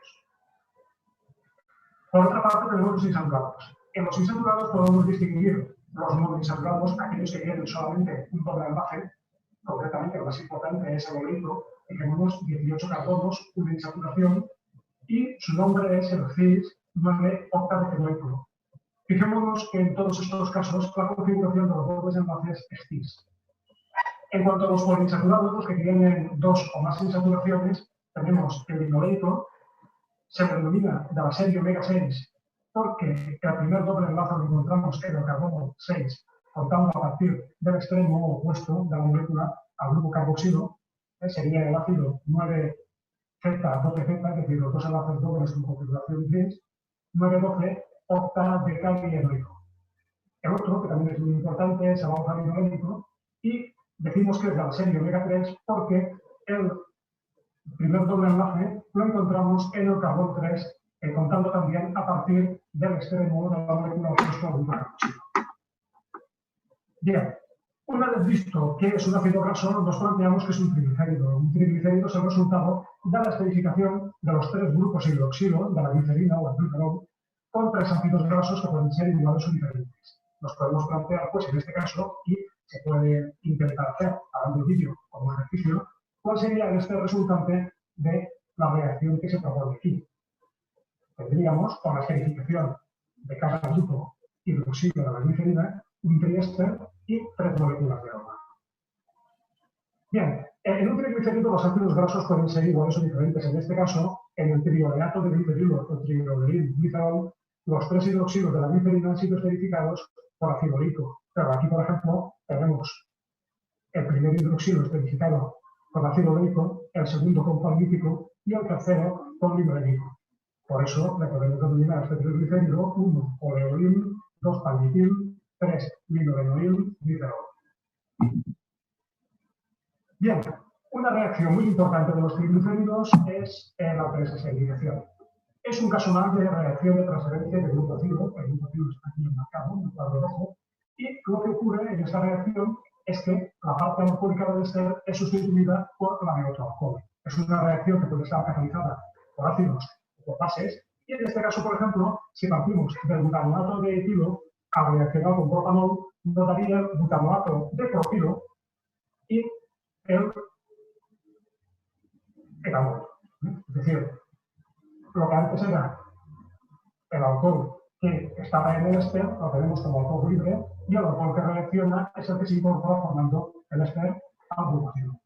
Por otra parte, tenemos los insaturados. En los insaturados podemos distinguir los monoinsaturados, aquellos que tienen solamente un doble enlace. Concretamente, lo más importante es el oleído, que tenemos 18 carbonos, una insaturación, y su nombre es el cis-9-octadecanoico. Fijémonos que en todos estos casos la configuración de los dobles enlaces es cis. En cuanto a los poliinsaturados, los que tienen dos o más insaturaciones, tenemos el linoleico. Se denomina de la serie omega 6 porque el primer doble enlace lo encontramos en el carbono 6, cortando a partir del extremo opuesto de la molécula al grupo carboxilo, sería el ácido 9Z-12Z, es decir, los dos enlaces dobles con configuración cis, 9-12 octadecanoico. El otro, que también es muy importante, es el alfa-linolénico, y decimos que es de la serie omega 3 porque el primer doble enlace lo encontramos en el carbono 3, contando también a partir del extremo de la molécula opuesto al grupo carboxilo. Bien, una vez visto que es un ácido graso, nos planteamos que es un triglicérido. Un triglicérido es el resultado de la esterificación de los tres grupos hidroxilo, de la glicerina o el glicerol, con 3 ácidos grasos que pueden ser iguales o diferentes. Nos podemos plantear, pues en este caso, y se puede intentar hacer, parando el vídeo como ejercicio, cuál sería este resultante de la reacción que se propone aquí. Tendríamos, con la esterificación de cada grupo hidroxilo de la glicerina, un triéster y 3 moléculas de aroma. Bien, en un triglicérido los ácidos grasos pueden ser iguales o diferentes. En este caso, en el trioleato de glicerilo o trioleil-glicerol, los 3 hidroxilos de la glicerina han sido esterificados por ácido úrico. Pero aquí, por ejemplo, tenemos el primer hidroxilo esterificado con ácido úrico, el segundo con palmítico y el tercero con limrénico. Por eso le podemos denominar este triglicérido 1 oleoil, 2 palmitil, 3 linorenoil, glicerol. Bien, una reacción muy importante de los triglicéridos es la preseserización. Es un caso más de reacción de transferencia de glutatión. El glutatión está aquí enmarcado en el cuadro rojo. Y lo que ocurre en esta reacción es que la parte alcohólica del éster es sustituida por la de otro alcohol. Es una reacción que puede estar catalizada por ácidos o por bases. Y en este caso, por ejemplo, si partimos del butanoato de etilo a reaccionar con propanol, nos daría el butanoato de propilo y el etanol. Es decir, lo que antes era el alcohol que estaba en el éster, lo tenemos como alcohol libre, y el alcohol que reacciona es el que se incorpora formando el éster al glutatión.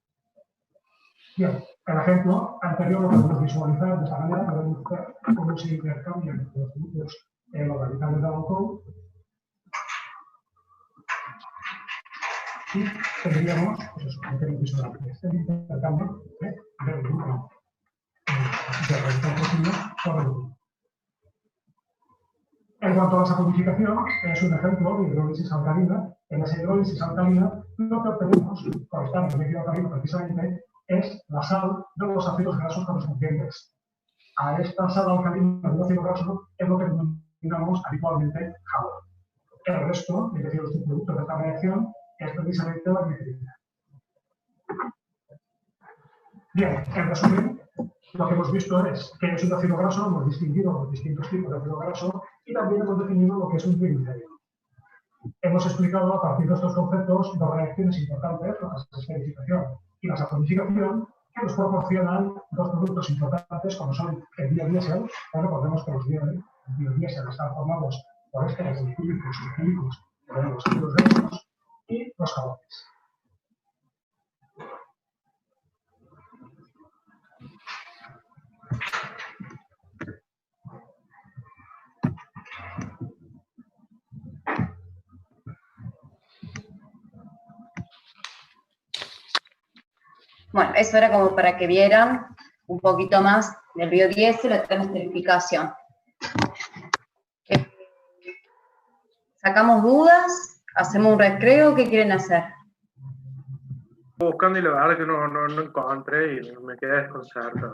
Bien, el ejemplo anterior lo podemos visualizar de esta manera, podemos ver cómo se intercambian los grupos orbitales del alcohol y tendríamos, pues eso, este intercambio del grupo de radical posible sobre el grupo. En cuanto a la saponificación, es un ejemplo de hidrólisis alcalina. En esa hidrólisis alcalina, lo que obtenemos, con estar en líquido alcalino precisamente, es la sal de los ácidos grasos correspondientes. A esta sal alcalina de un ácido graso es lo que denominamos habitualmente jabón. El resto, es decir, los productos de esta reacción, es precisamente la glicerina. Bien, en resumen, lo que hemos visto es que es un ácido graso, hemos distinguido los distintos tipos de ácido graso y también hemos definido lo que es un triglicérido. Hemos explicado a partir de estos conceptos dos reacciones importantes, la esterificación y la saponificación, que nos proporcionan dos productos importantes como son el biodiesel. Recordemos que los biodiesel están formados por ésteres sulfúricos y alquílicos de los ácidos grasos y los jabones. Bueno, eso era como para que vieran un poquito más del biodiesel, la esterificación. ¿Sacamos dudas? ¿Hacemos un recreo? ¿Qué quieren hacer? Buscando y la verdad que no encontré y me quedé desconcertado.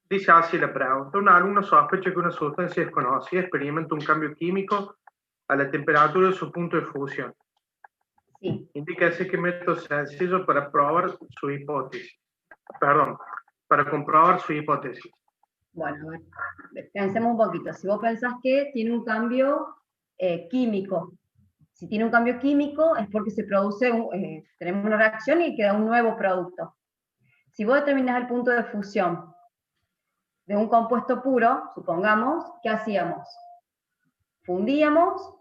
Dice así la pregunta: un alumno sospecha que una sustancia desconocida experimenta un cambio químico a la temperatura de su punto de fusión. Sí. Indica ese que método sencillo para probar su hipótesis. Perdón, para comprobar su hipótesis. Bueno, a ver, pensemos un poquito. Si vos pensás que tiene un cambio químico, si tiene un cambio químico es porque se produce, tenemos una reacción y queda un nuevo producto. Si vos determinás el punto de fusión de un compuesto puro, supongamos, ¿qué hacíamos? Fundíamos,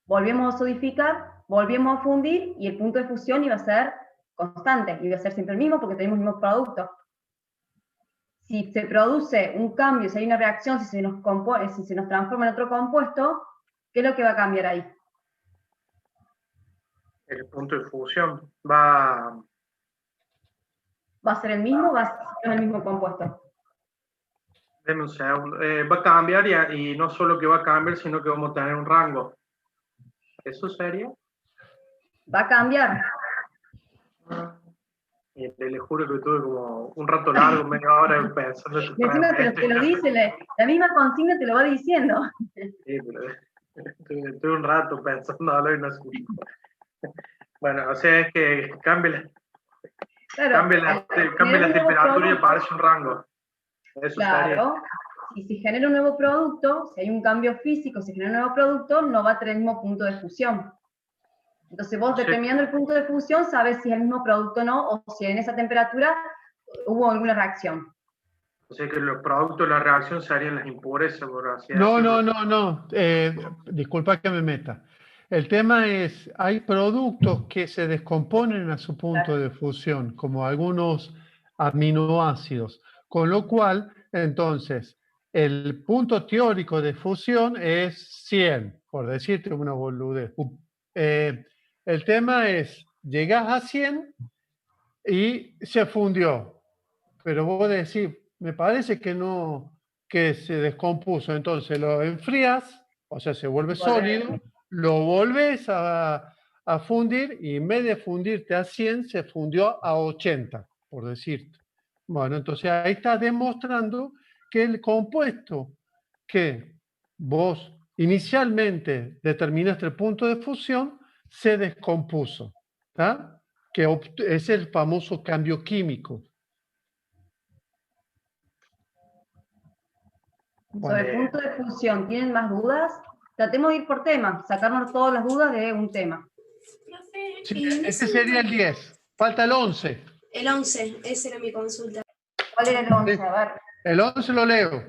volvíamos a solidificar, volvíamos a fundir y el punto de fusión iba a ser constante, iba a ser siempre el mismo porque tenemos el mismo producto. Si se produce un cambio, si hay una reacción, si se nos transforma en otro compuesto, ¿qué es lo que va a cambiar ahí? El punto de fusión va ¿Va a ser el mismo o va a ser el mismo compuesto? Deme un segundo. Va a cambiar y no solo que va a cambiar, sino que vamos a tener un rango. ¿Eso sería? Va a cambiar. Y le juro que tuve como un rato largo, media hora pensando. Y encima te lo dice, la misma consigna te lo va diciendo. Sí, pero tuve un rato pensando y no sé. Bueno, o sea, es que cambia la temperatura y aparece un rango. Eso claro, sería. si se genera un nuevo producto, si hay un cambio físico, se genera un nuevo producto, no va a tener el mismo punto de fusión. Entonces vos, Sí. determinando el punto de fusión, sabes si es el mismo producto o no, o si en esa temperatura hubo alguna reacción. O sea que los productos de la reacción serían las impurezas, por así No, decirlo. no. Disculpa que me meta. El tema es, hay productos que se descomponen a su punto de fusión, como algunos aminoácidos, con lo cual, entonces, el punto teórico de fusión es 100, por decirte una boludez. El tema es, llegás a 100 y se fundió, pero vos decís, me parece que no, que se descompuso, entonces lo enfrías, o sea, se vuelve sólido, lo volvés a fundir y en vez de fundirte a 100, se fundió a 80, por decirte. Bueno, entonces ahí estás demostrando que el compuesto que vos inicialmente determinaste el punto de fusión se descompuso, ¿tá? Que es el famoso cambio químico. Sobre el punto de fusión, ¿tienen más dudas? Tratemos de ir por tema, sacarnos todas las dudas de un tema. Profe, Sí, ese sería el 10. Falta el 11. El 11, esa era mi consulta. ¿Cuál era el 11? A ver. El 11 lo leo.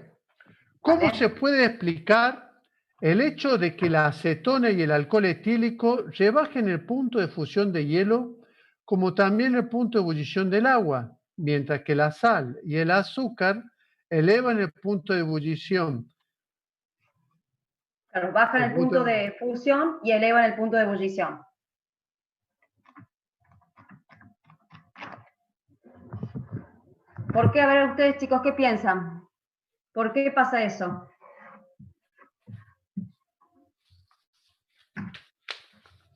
¿Cómo Vale. se puede explicar el hecho de que la acetona y el alcohol etílico rebajen el punto de fusión de hielo, como también el punto de ebullición del agua, mientras que la sal y el azúcar elevan el punto de ebullición? Claro, bajan el punto de fusión y elevan el punto de ebullición. ¿Por qué? A ver, ustedes chicos, ¿qué piensan? ¿Por qué pasa eso?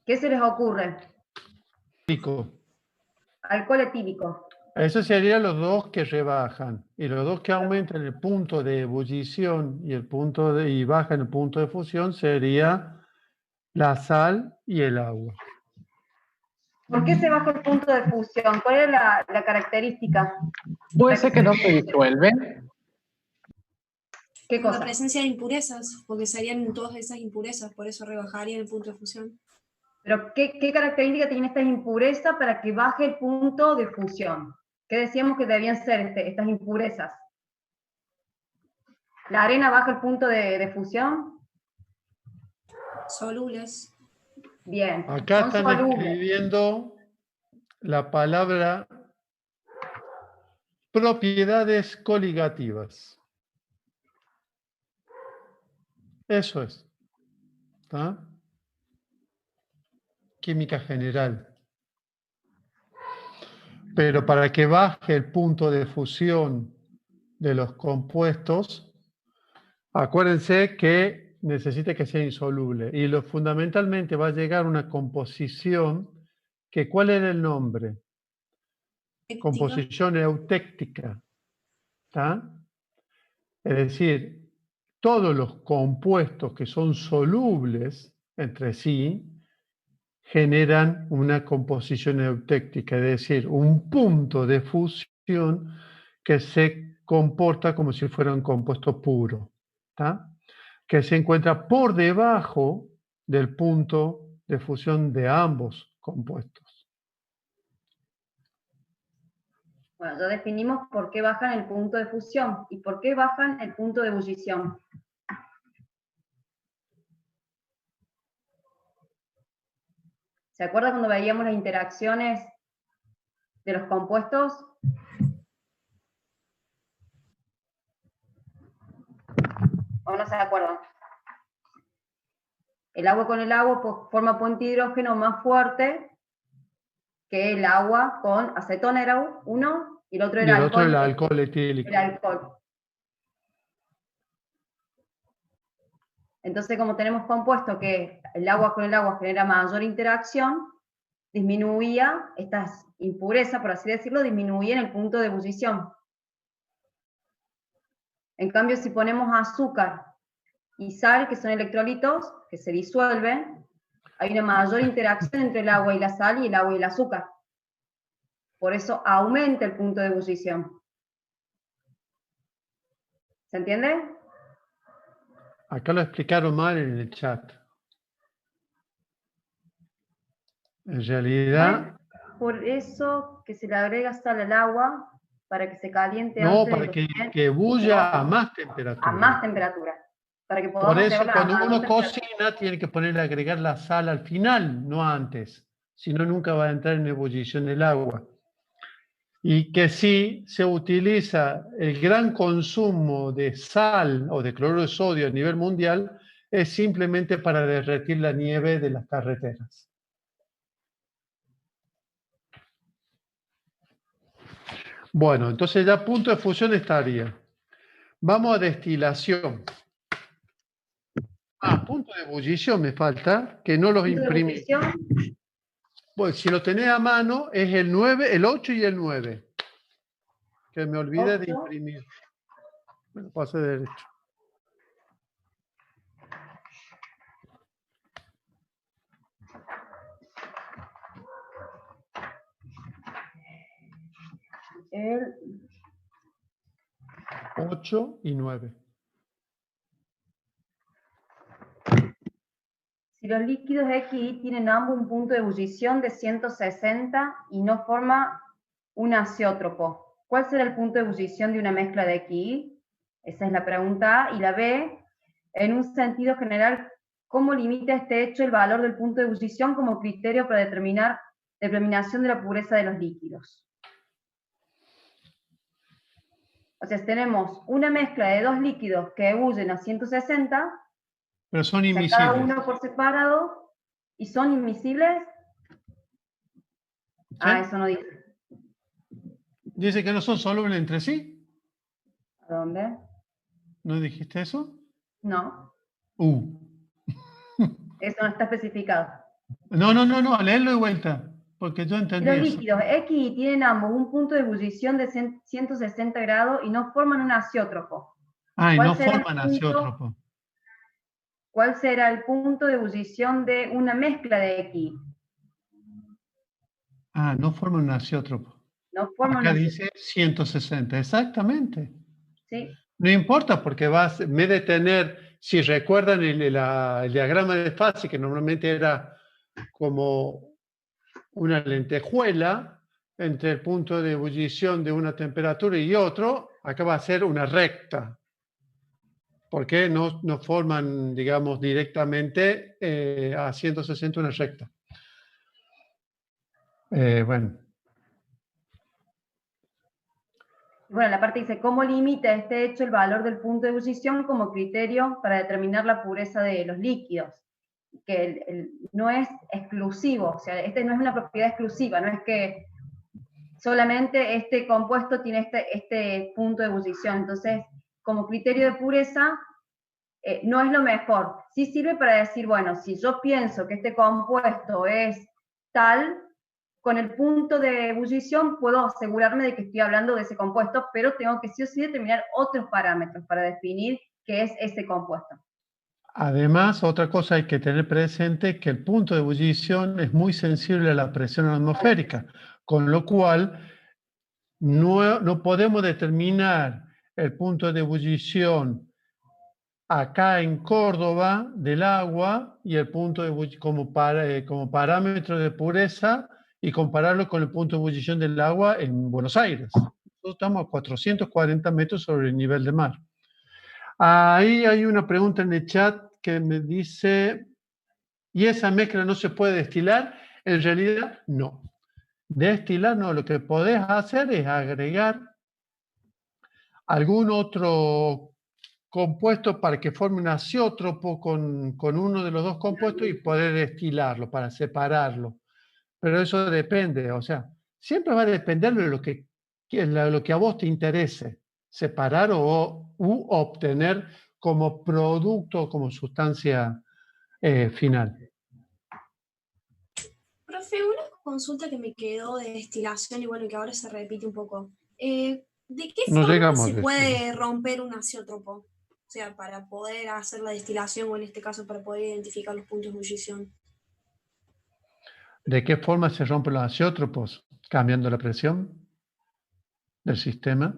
¿Qué se les ocurre? Alcohol etílico. Esos serían los dos que rebajan, y los dos que aumentan el punto de ebullición y bajan el punto de fusión sería la sal y el agua. ¿Por qué se baja el punto de fusión? ¿Cuál es la característica? ¿Puede ser que no se disuelve? ¿Qué La cosa? presencia de impurezas, porque serían todas esas impurezas, por eso rebajarían el punto de fusión. Pero ¿qué característica tiene esta impureza para que baje el punto de fusión? ¿Qué decíamos que debían ser estas impurezas? ¿La arena baja el punto de fusión? Solubles. Bien. Acá son están solubles. escribiendo la palabra propiedades coligativas. Eso es. ¿Tá? Química general. Pero para que baje el punto de fusión de los compuestos, acuérdense que necesita que sea insoluble. Y fundamentalmente va a llegar una composición que, ¿cuál era el nombre? Composición eutéctica. ¿Tá? Es decir, todos los compuestos que son solubles entre sí generan una composición eutéctica, es decir, un punto de fusión que se comporta como si fuera un compuesto puro, ¿tá? Que se encuentra por debajo del punto de fusión de ambos compuestos. Bueno, ya definimos por qué bajan el punto de fusión y por qué bajan el punto de ebullición. ¿Se acuerdan cuando veíamos las interacciones de los compuestos? ¿O no se acuerdan? El agua con el agua forma puente hidrógeno más fuerte que el agua con acetona, era uno, y el otro era el otro el alcohol etílico. El alcohol. Entonces, como tenemos compuesto que el agua con el agua genera mayor interacción, disminuía estas impurezas, por así decirlo, disminuían el punto de ebullición. En cambio, si ponemos azúcar y sal, que son electrolitos, que se disuelven, hay una mayor interacción entre el agua y la sal y el agua y el azúcar. Por eso aumenta el punto de ebullición. ¿Se entiende? Acá lo explicaron mal en el chat. En realidad, Por eso que se le agrega sal al agua para que se caliente no, antes de para cocinar que bulla a más a temperatura. más temperatura. Para que Por podamos eso, llevarla cuando a uno más temperatura. cocina, tiene que ponerle, agregar la sal al final, no antes. Si no, nunca va a entrar en ebullición el agua. Y que sí se utiliza el gran consumo de sal o de cloruro de sodio a nivel mundial es simplemente para derretir la nieve de las carreteras. Bueno, entonces ya punto de fusión estaría. Vamos a destilación. Punto de ebullición me falta, que no los Punto de imprimí. ebullición, Bueno, si lo tenés a mano, es el 9, el 8 y el 9. Que me olvidé de 8. imprimir. Me lo pasé derecho. El 8 y 9. Si los líquidos XY tienen ambos un punto de ebullición de 160 y no forma un azeótropo, ¿cuál será el punto de ebullición de una mezcla de XY? Esa es la pregunta A. Y la B, en un sentido general, ¿cómo limita este hecho el valor del punto de ebullición como criterio para determinación de la pureza de los líquidos? O sea, tenemos una mezcla de dos líquidos que ebullen a 160, Pero son o sea, invisibles. cada uno por separado, y son invisibles. ¿Sí? Eso no dice. Dice que no son solubles entre sí. ¿A dónde? ¿No dijiste eso? No, eso no está especificado. No, léelo de vuelta, porque yo Si entendí los eso. líquidos X y tienen ambos un punto de ebullición de 160 grados y no forman un azeótropo, Y ¿cuál no será el forman punto? azeótropo. ¿Cuál será el punto de ebullición de una mezcla de X? No forman un azeótropo. No forman un Acá azeótropo. dice 160, exactamente. ¿Sí? No importa porque en vez de tener, si recuerdan el diagrama de fase, que normalmente era como una lentejuela entre el punto de ebullición de una temperatura y otro, acá va a ser una recta. Porque no forman, digamos, directamente a 160 una recta. Bueno. Bueno, la parte dice, ¿cómo limita este hecho el valor del punto de ebullición como criterio para determinar la pureza de los líquidos? Que no es exclusivo, o sea, este no es una propiedad exclusiva, no es que solamente este compuesto tiene este punto de ebullición. Entonces, como criterio de pureza, no es lo mejor. Sí sirve para decir, bueno, si yo pienso que este compuesto es tal, con el punto de ebullición puedo asegurarme de que estoy hablando de ese compuesto, pero tengo que sí o sí determinar otros parámetros para definir qué es ese compuesto. Además, otra cosa hay que tener presente que el punto de ebullición es muy sensible a la presión atmosférica, con lo cual no podemos determinar el punto de ebullición acá en Córdoba del agua y el punto de ebullición como parámetro de pureza y compararlo con el punto de ebullición del agua en Buenos Aires. Nosotros estamos a 440 metros sobre el nivel del mar. Ahí hay una pregunta en el chat que me dice, ¿y esa mezcla no se puede destilar? En realidad, no. Destilar no, lo que podés hacer es agregar algún otro compuesto para que forme un azeótropo con uno de los dos compuestos y poder destilarlo, para separarlo. Pero eso depende, o sea, siempre va a depender de lo que a vos te interese, separar u obtener como producto, como sustancia final. Profe, una consulta que me quedó de destilación y bueno, que ahora se repite un poco. ¿De qué forma se puede romper un azeótropo? O sea, para poder hacer la destilación o en este caso para poder identificar los puntos de ebullición. ¿De qué forma se rompen los azeótropos? Cambiando la presión del sistema.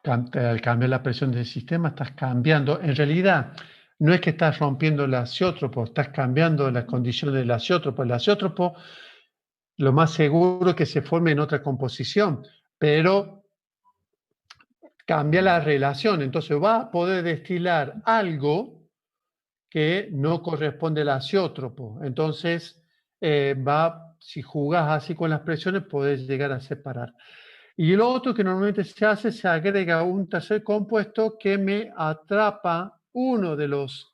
Al cambiar la presión del sistema, estás cambiando. En realidad, no es que estás rompiendo el azeótropo, estás cambiando las condiciones del azeótropo. El azeótropo, lo más seguro es que se forme en otra composición, pero cambia la relación. Entonces va a poder destilar algo que no corresponde al azeótropo. Entonces, si jugás así con las presiones, podés llegar a separar. Y lo otro que normalmente se hace, se agrega un tercer compuesto que me atrapa uno de los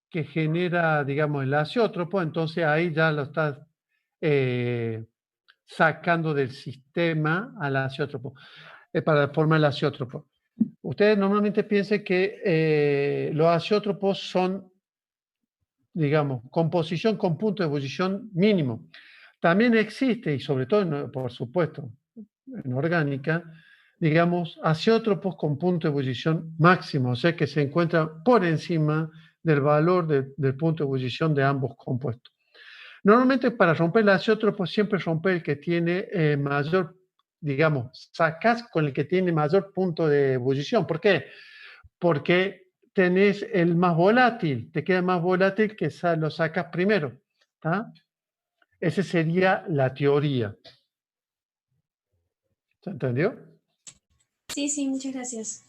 que genera, digamos, el azeótropo. Entonces ahí ya lo estás sacando del sistema al azeótropo, para formar el azeótropo. Ustedes normalmente piensen que los azeótropos son, digamos, composición con punto de ebullición mínimo. También existe, y sobre todo, por supuesto, en orgánica, digamos, azeótropos con punto de ebullición máximo, o sea que se encuentran por encima del valor del punto de ebullición de ambos compuestos. Normalmente, para romper el azeótropo, siempre romper el que tiene mayor, digamos, sacas con el que tiene mayor punto de ebullición. ¿Por qué? Porque tenés el más volátil, te queda más volátil que lo sacas primero. ¿Tá? Esa sería la teoría. ¿Se entendió? Sí, muchas gracias.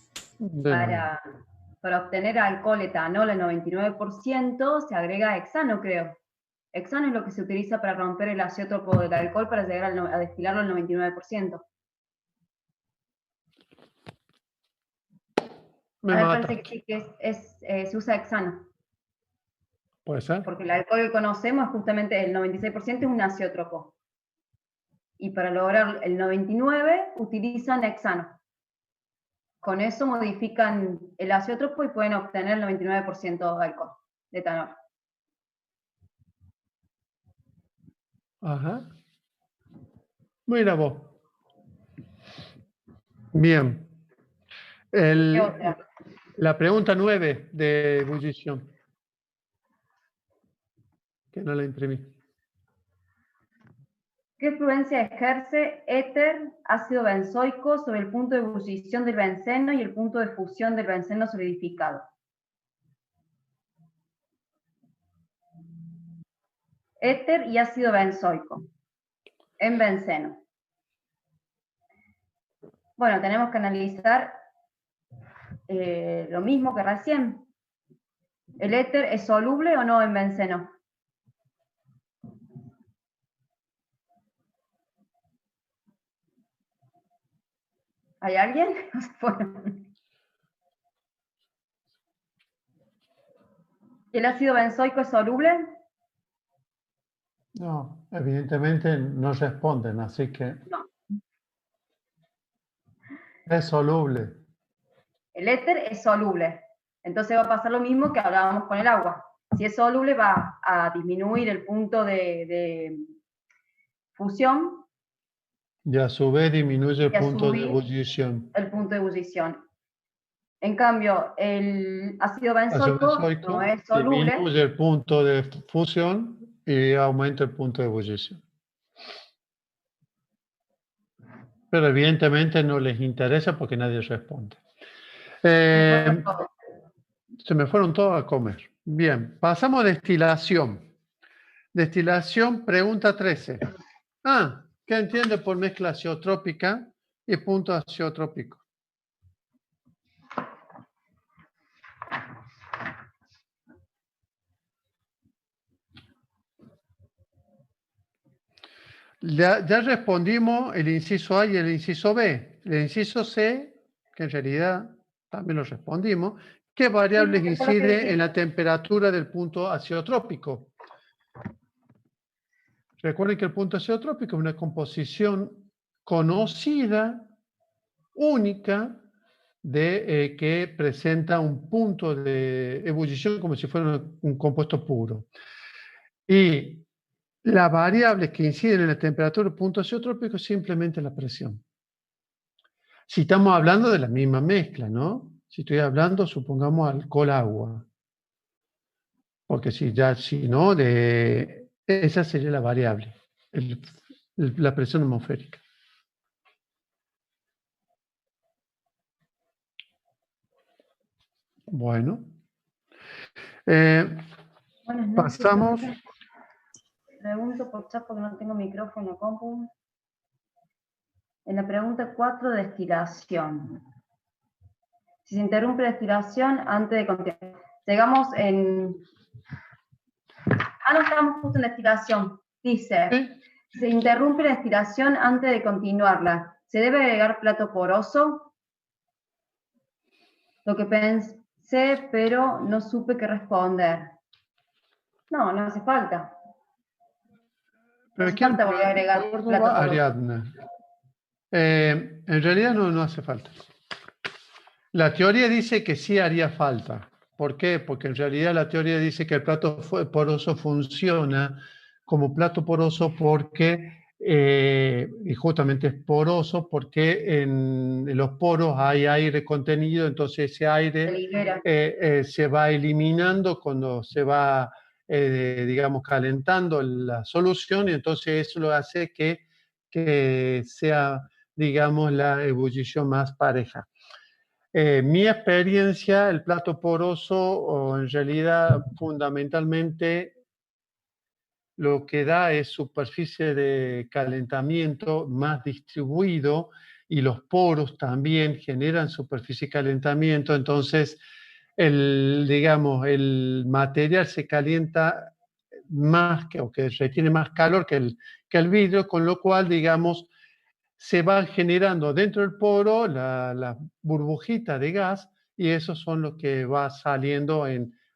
Para obtener alcohol etanol al 99% se agrega hexano, creo. Hexano es lo que se utiliza para romper el azeótropo del alcohol para llegar a destilarlo al 99%. Me parece que sí, que se usa hexano. ¿Puede ser? Porque el alcohol que conocemos, justamente el 96% es un azeótropo. Y para lograr el 99% utilizan hexano. Con eso modifican el azeótropo y pueden obtener el 99% de alcohol, de etanol. Ajá. Mira vos. Bien. La pregunta 9 de ebullición. Que no la imprimí. ¿Qué influencia ejerce éter, ácido benzoico, sobre el punto de ebullición del benceno y el punto de fusión del benceno solidificado? Éter y ácido benzoico en benceno. Bueno, tenemos que analizar lo mismo que recién. ¿El éter es soluble o no en benceno? ¿Hay alguien? ¿El ácido benzoico es soluble? No, evidentemente no responden, así que... No. Es soluble. El éter es soluble. Entonces va a pasar lo mismo que hablábamos con el agua. Si es soluble va a disminuir el punto de fusión. Y a su vez disminuye el punto de ebullición. El punto de ebullición. En cambio, el ácido benzoico no es soluble. Disminuye el punto de fusión y aumenta el punto de ebullición. Pero evidentemente no les interesa porque nadie responde. Se me fueron todos a comer. Bien, pasamos a destilación. Destilación, pregunta 13. ¿Qué entiende por mezcla azeotrópica y punto azeotrópico? Ya respondimos el inciso A y el inciso B. El inciso C, que en realidad también lo respondimos, ¿qué variables incide en la temperatura del punto azeotrópico? Recuerden que el punto azeotrópico es una composición conocida, única, que presenta un punto de ebullición como si fuera un compuesto puro. Y las variables que inciden en la temperatura del punto azeotrópico es simplemente la presión. Si estamos hablando de la misma mezcla, ¿no? Si estoy hablando, supongamos, alcohol-agua. Porque si no, esa sería la variable, la presión atmosférica. Bueno. Buenas noches, Pasamos. profe. Pregunto por chat porque no tengo micrófono, compu. En la pregunta 4, destilación. Si se interrumpe la destilación antes de continuar. Llegamos en... no estamos justo en destilación. Dice, ¿Sí? se interrumpe la destilación antes de continuarla. ¿Se debe agregar plato poroso? Lo que pensé, pero no supe qué responder. No, no hace falta. No hace falta volver a agregar plato poroso. Ariadna. En realidad no hace falta. La teoría dice que sí haría falta. ¿Por qué? Porque en realidad la teoría dice que el plato poroso funciona como plato poroso porque, y justamente es poroso porque en los poros hay aire contenido, entonces ese aire se va eliminando cuando se va, digamos, calentando la solución, y entonces eso lo hace que sea, digamos, la ebullición más pareja. Mi experiencia, el plato poroso, o en realidad fundamentalmente lo que da es superficie de calentamiento más distribuido, y los poros también generan superficie de calentamiento, entonces digamos, el material se calienta más, o que retiene más calor que el vidrio, con lo cual, digamos, se van generando dentro del poro la burbujita de gas, y esos son los que va saliendo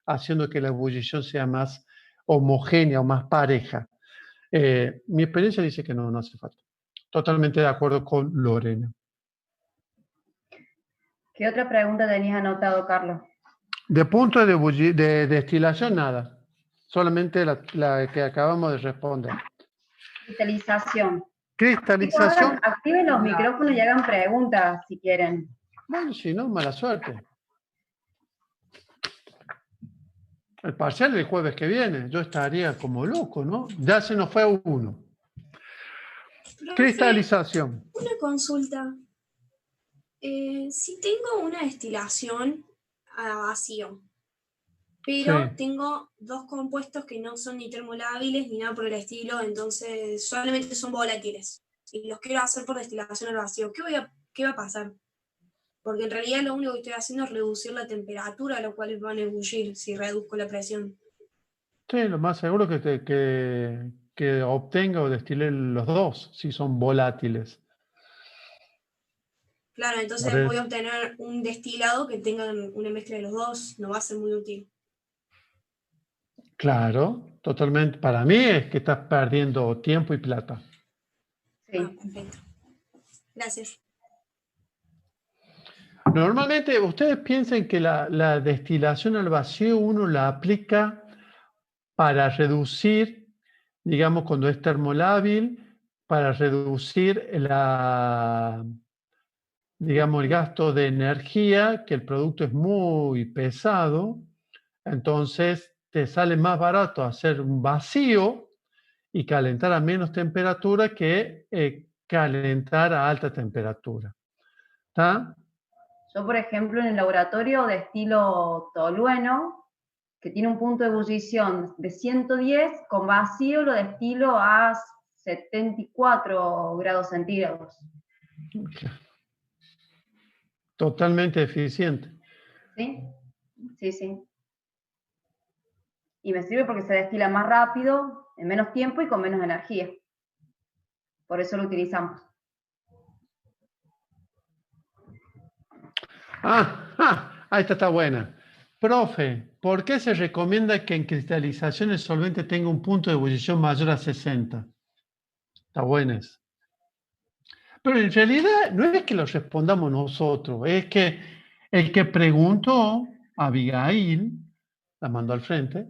haciendo que la ebullición sea más homogénea o más pareja. Mi experiencia dice que no hace falta. Totalmente de acuerdo con Lorena. ¿Qué otra pregunta tenías anotado, Carlos? De punto de destilación, nada. Solamente la que acabamos de responder. Cristalización. Cristalización. Activen los micrófonos y hagan preguntas si quieren. Bueno, si no, mala suerte. El parcial del jueves que viene, yo estaría como loco, ¿no? Ya se nos fue uno. Profe, cristalización. Una consulta. Si tengo una destilación a vacío, pero Sí. tengo dos compuestos que no son ni termolábiles ni nada por el estilo, entonces solamente son volátiles, y los quiero hacer por destilación al vacío, ¿qué va a pasar? Porque en realidad lo único que estoy haciendo es reducir la temperatura a la cual van a ebullir si reduzco la presión. Sí, lo más seguro que obtenga o destile los dos, si son volátiles. Claro, entonces voy a obtener un destilado que tenga una mezcla de los dos, no va a ser muy útil. Claro, totalmente. Para mí es que estás perdiendo tiempo y plata. Sí. Perfecto. Gracias. Normalmente, ustedes piensen que la destilación al vacío uno la aplica para reducir, digamos, cuando es termolábil, para reducir digamos, el gasto de energía, que el producto es muy pesado, entonces te sale más barato hacer un vacío y calentar a menos temperatura que calentar a alta temperatura. ¿Está? Yo, por ejemplo, en el laboratorio destilo tolueno, que tiene un punto de ebullición de 110, con vacío lo destilo a 74 grados centígrados. Totalmente eficiente. ¿Sí? Sí, sí. Y me sirve porque se destila más rápido, en menos tiempo y con menos energía. Por eso lo utilizamos. Ahí está buena. Profe, ¿por qué se recomienda que en cristalización el solvente tenga un punto de ebullición mayor a 60? Está buena eso. Pero en realidad no es que lo respondamos nosotros, es que el que preguntó, Abigail, la mandó al frente,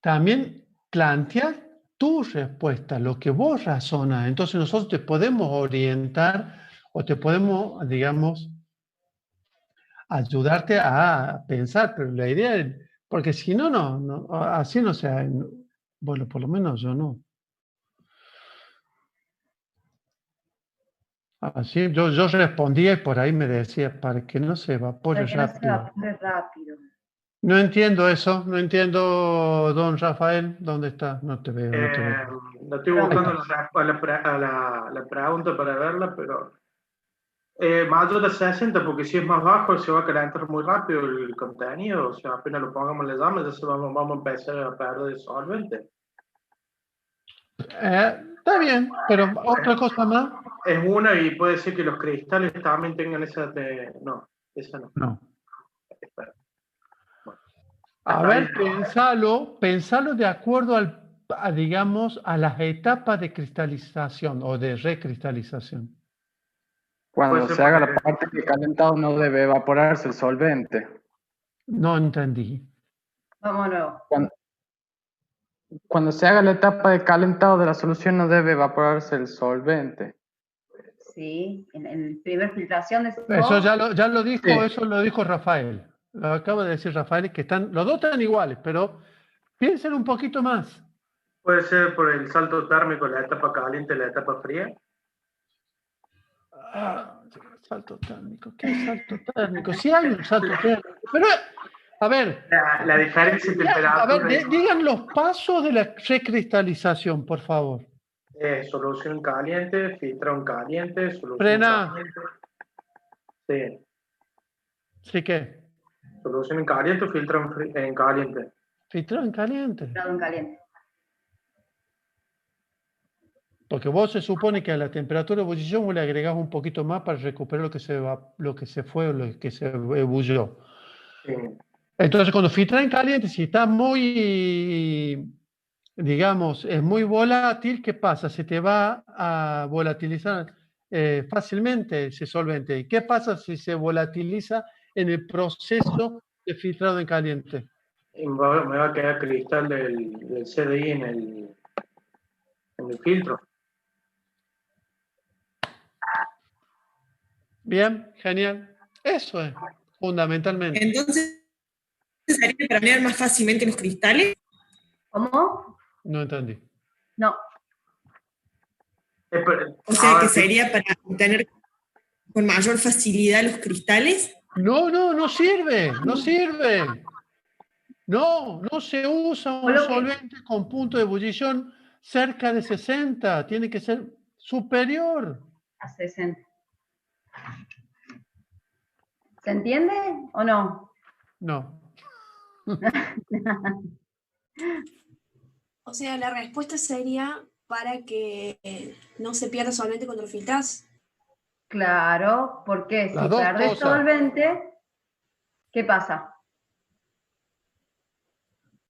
también plantea tu respuesta, lo que vos razonas. Entonces nosotros te podemos orientar o te podemos, digamos, ayudarte a pensar, pero la idea es, porque si no, así no sea, bueno, por lo menos yo no. Así, yo respondía y por ahí me decía, para que no se evapore rápido. No se evapore rápido. No entiendo eso, no entiendo, don Rafael, ¿dónde está? No te veo, no te veo. No estoy buscando la pregunta para verla, pero mayor de 60, porque si es más bajo se va a calentar muy rápido el contenido, o sea, apenas lo pongamos en la llama, ya vamos a empezar a perder solvente. Está bien, pero otra cosa más. Es una y puede ser que los cristales también tengan esa no, esa no. No. Espera. Bueno, A ver, pensalo de acuerdo digamos, a las etapas de cristalización o de recristalización. Cuando se haga la parte de calentado no debe evaporarse el solvente. No entendí. Vamos de nuevo. Cuando se haga la etapa de calentado de la solución no debe evaporarse el solvente. Sí, en primera filtración de eso ya lo dijo, sí. Eso lo dijo Rafael. Lo acaba de decir Rafael, que los dos están iguales, pero piensen un poquito más. ¿Puede ser por el salto térmico, la etapa caliente y la etapa fría? Salto térmico, ¿qué es salto térmico? Sí hay un salto térmico, pero a ver. La diferencia de temperatura. A ver, digan los pasos de la recristalización, por favor. Solución caliente, filtrado caliente, solución Frena. caliente. Sí. ¿Sí qué? Solución en caliente o filtrado en caliente. Filtrado en caliente. Filtrado en caliente. Porque vos se supone que a la temperatura de ebullición vos le agregás un poquito más para recuperar lo que se fue o lo que se ebullió. Sí. Entonces, cuando filtra en caliente, si está muy, digamos, es muy volátil, ¿qué pasa? Se te va a volatilizar fácilmente ese solvente. ¿Y qué pasa si se volatiliza en el proceso de filtrado en caliente? Me va a quedar cristal del CDI en el filtro. Bien, genial. Eso es, fundamentalmente. Entonces, ¿sería para mirar más fácilmente los cristales? ¿Cómo? No entendí. No. O sea, que sería para obtener con mayor facilidad los cristales. No sirve, no sirve. No se usa un solvente con punto de ebullición cerca de 60, tiene que ser superior. A 60. ¿Se entiende o no? No. O sea, la respuesta sería para que no se pierda solvente cuando lo filtrás. Claro, porque si perdés solvente, ¿qué pasa?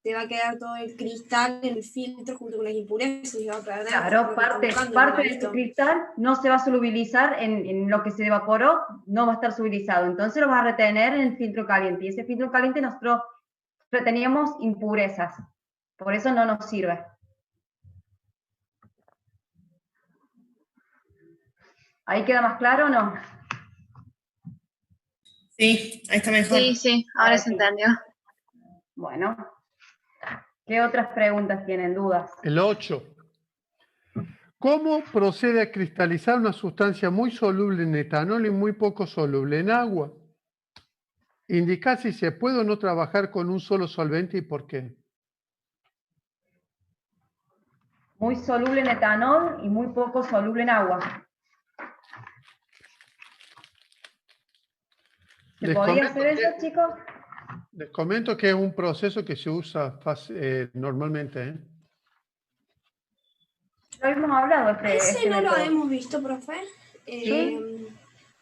Te va a quedar todo el cristal en el filtro junto con las impurezas y va a perder. Claro, parte de este cristal no se va a solubilizar en lo que se evaporó, no va a estar solubilizado. Entonces lo vas a retener en el filtro caliente. Y ese filtro caliente nosotros reteníamos impurezas. Por eso no nos sirve. ¿Ahí queda más claro o no? Sí, ahí está mejor. Sí, ahora se entendió. Bueno. ¿Qué otras preguntas tienen? ¿Dudas? El 8. ¿Cómo procede a cristalizar una sustancia muy soluble en etanol y muy poco soluble en agua? Indicar si se puede o no trabajar con un solo solvente y por qué. Muy soluble en etanol y muy poco soluble en agua. ¿Se podía hacer eso, chicos? Les comento que es un proceso que se usa normalmente. Lo hemos hablado. Ese no lo hemos visto, profe. ¿Sí?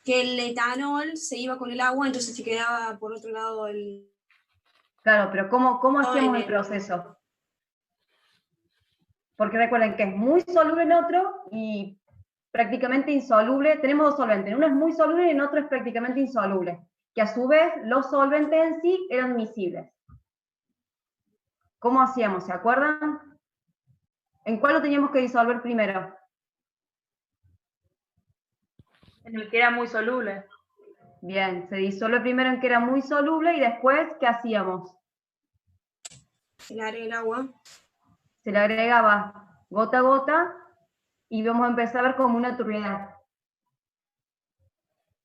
Que el etanol se iba con el agua, entonces se quedaba por otro lado el... Claro, pero ¿cómo hacíamos el proceso? Porque recuerden que es muy soluble en otro y prácticamente insoluble. Tenemos dos solventes. Uno es muy soluble y en otro es prácticamente insoluble. Que a su vez los solventes en sí eran miscibles. ¿Cómo hacíamos? ¿Se acuerdan? ¿En cuál lo teníamos que disolver primero? En el que era muy soluble. Bien, se disuelve primero en que era muy soluble y después, ¿qué hacíamos? Se le agrega el agua. Se le agregaba gota a gota y vamos a empezar a ver como una turbiedad.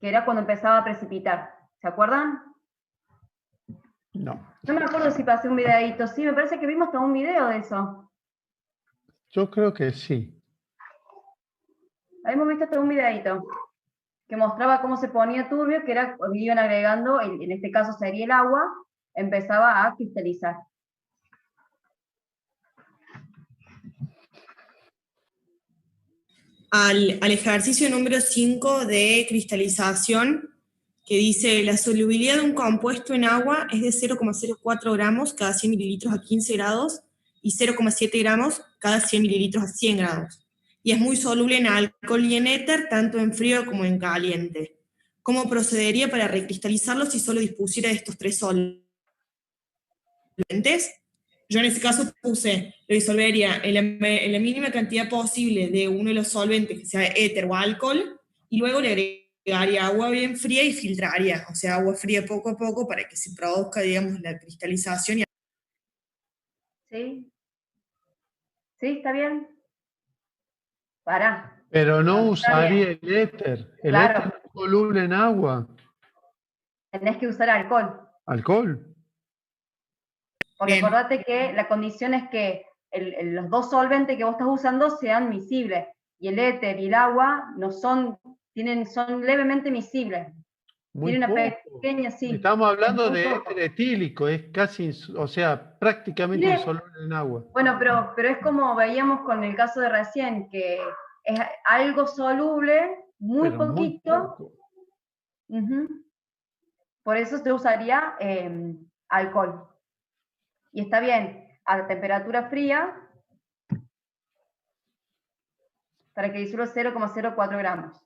que era cuando empezaba a precipitar. ¿Se acuerdan? No. No me acuerdo si pasé un videíto. Sí, me parece que vimos todo un video de eso. Yo creo que sí. Habíamos visto todo un videíto que mostraba cómo se ponía turbio, que era cuando iban agregando, en este caso sería el agua, empezaba a cristalizar. Al ejercicio número 5 de cristalización, que dice la solubilidad de un compuesto en agua es de 0,04 gramos cada 100 mililitros a 15 grados y 0,7 gramos cada 100 mililitros a 100 grados. Y es muy soluble en alcohol y en éter, tanto en frío como en caliente. ¿Cómo procedería para recristalizarlo si solo dispusiera de estos 3 solventes? Yo en este caso puse, lo disolvería en la mínima cantidad posible de uno de los solventes, que sea éter o alcohol, y luego le agregaría agua bien fría y filtraría, o sea, agua fría poco a poco para que se produzca, digamos, la cristalización. ¿Sí? ¿Sí? ¿Está bien? Pará. Pero no Está usaría bien. el éter. El Claro. éter es soluble en agua. Tenés que usar alcohol. ¿Alcohol? Porque Bien. acordate que la condición es que los 2 solventes que vos estás usando sean miscibles. Y el éter y el agua no son, son levemente miscibles. Muy Tiene una poco. pequeña, sí. Estamos hablando Muy de poco. éter etílico, es casi, o sea, prácticamente Tiene- insoluble en agua. Bueno, pero es como veíamos con el caso de recién, que es algo soluble, muy Pero muy poquito. poco. Por eso se usaría alcohol. Y está bien, a temperatura fría, para que disuelva 0,04 gramos.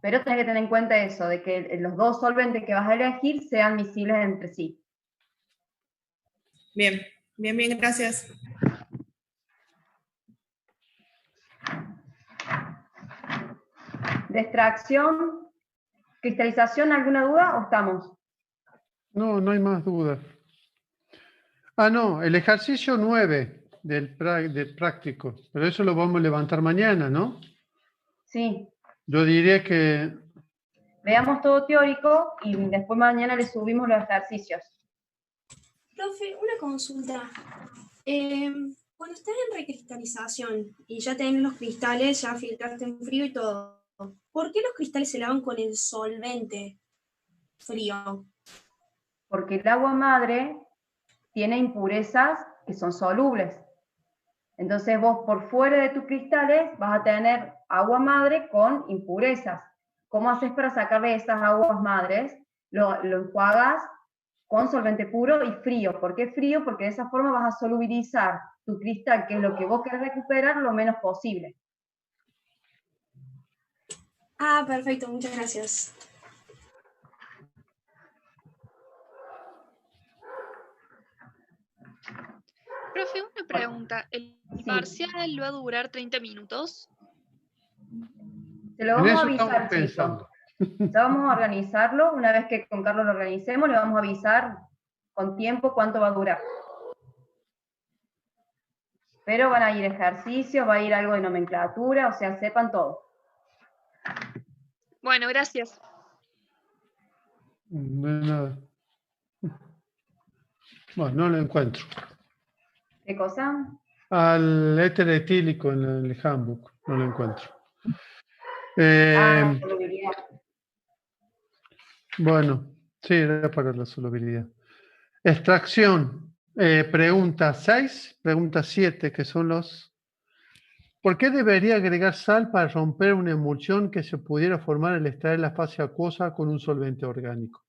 Pero tenés que tener en cuenta eso, de que los 2 solventes que vas a elegir sean miscibles entre sí. Bien, bien, bien, gracias. De extracción, cristalización, ¿alguna duda o estamos? No, no hay más dudas. Ah, no, el ejercicio 9 del práctico, pero eso lo vamos a levantar mañana, ¿no? Sí. Yo diría que... Veamos todo teórico y después mañana le subimos los ejercicios. Profe, una consulta. Cuando estás en recristalización y ya tenés los cristales, ya filtraste en frío y todo, ¿por qué los cristales se lavan con el solvente frío? Porque el agua madre tiene impurezas que son solubles. Entonces vos por fuera de tus cristales vas a tener agua madre con impurezas. ¿Cómo haces para sacarle esas aguas madres? Lo enjuagas con solvente puro y frío. ¿Por qué frío? Porque de esa forma vas a solubilizar tu cristal, que es lo que vos querés recuperar, lo menos posible. Ah, perfecto, muchas gracias. Profe, una pregunta. ¿El parcial va a durar 30 minutos? Se lo vamos a avisar, chicos. Ya vamos a organizarlo. Una vez que con Carlos lo organicemos, le vamos a avisar con tiempo cuánto va a durar. Pero van a ir ejercicios, va a ir algo de nomenclatura, o sea, sepan todo. Bueno, gracias. No hay nada. Bueno, no lo encuentro. ¿Qué cosa? Al éter etílico en el handbook, no lo encuentro. Solubilidad. Bueno, sí, era para la solubilidad. Extracción. Pregunta 6, pregunta 7, que son los... ¿Por qué debería agregar sal para romper una emulsión que se pudiera formar al extraer la fase acuosa con un solvente orgánico?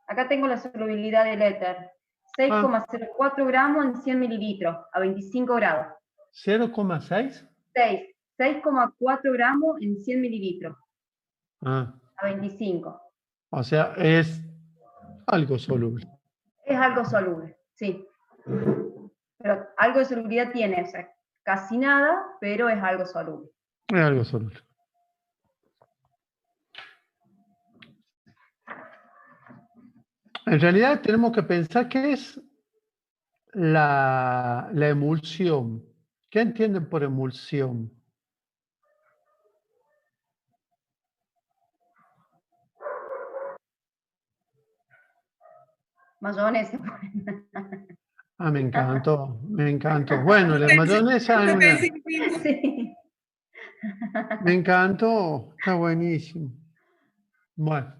Acá tengo la solubilidad del éter. 6,04 gramos en 100 mililitros, a 25 grados. ¿0,6? 6,4 gramos en 100 mililitros. A 25. O sea, es algo soluble. Es algo soluble, sí. Pero algo de solubilidad tiene, o sea, casi nada, pero es algo soluble. Es algo soluble. En realidad tenemos que pensar qué es la emulsión. ¿Qué entienden por emulsión? Mayonesa. Ah, me encantó, me encantó. Bueno, la mayonesa es una... Sí. Me encantó, está buenísimo. Bueno,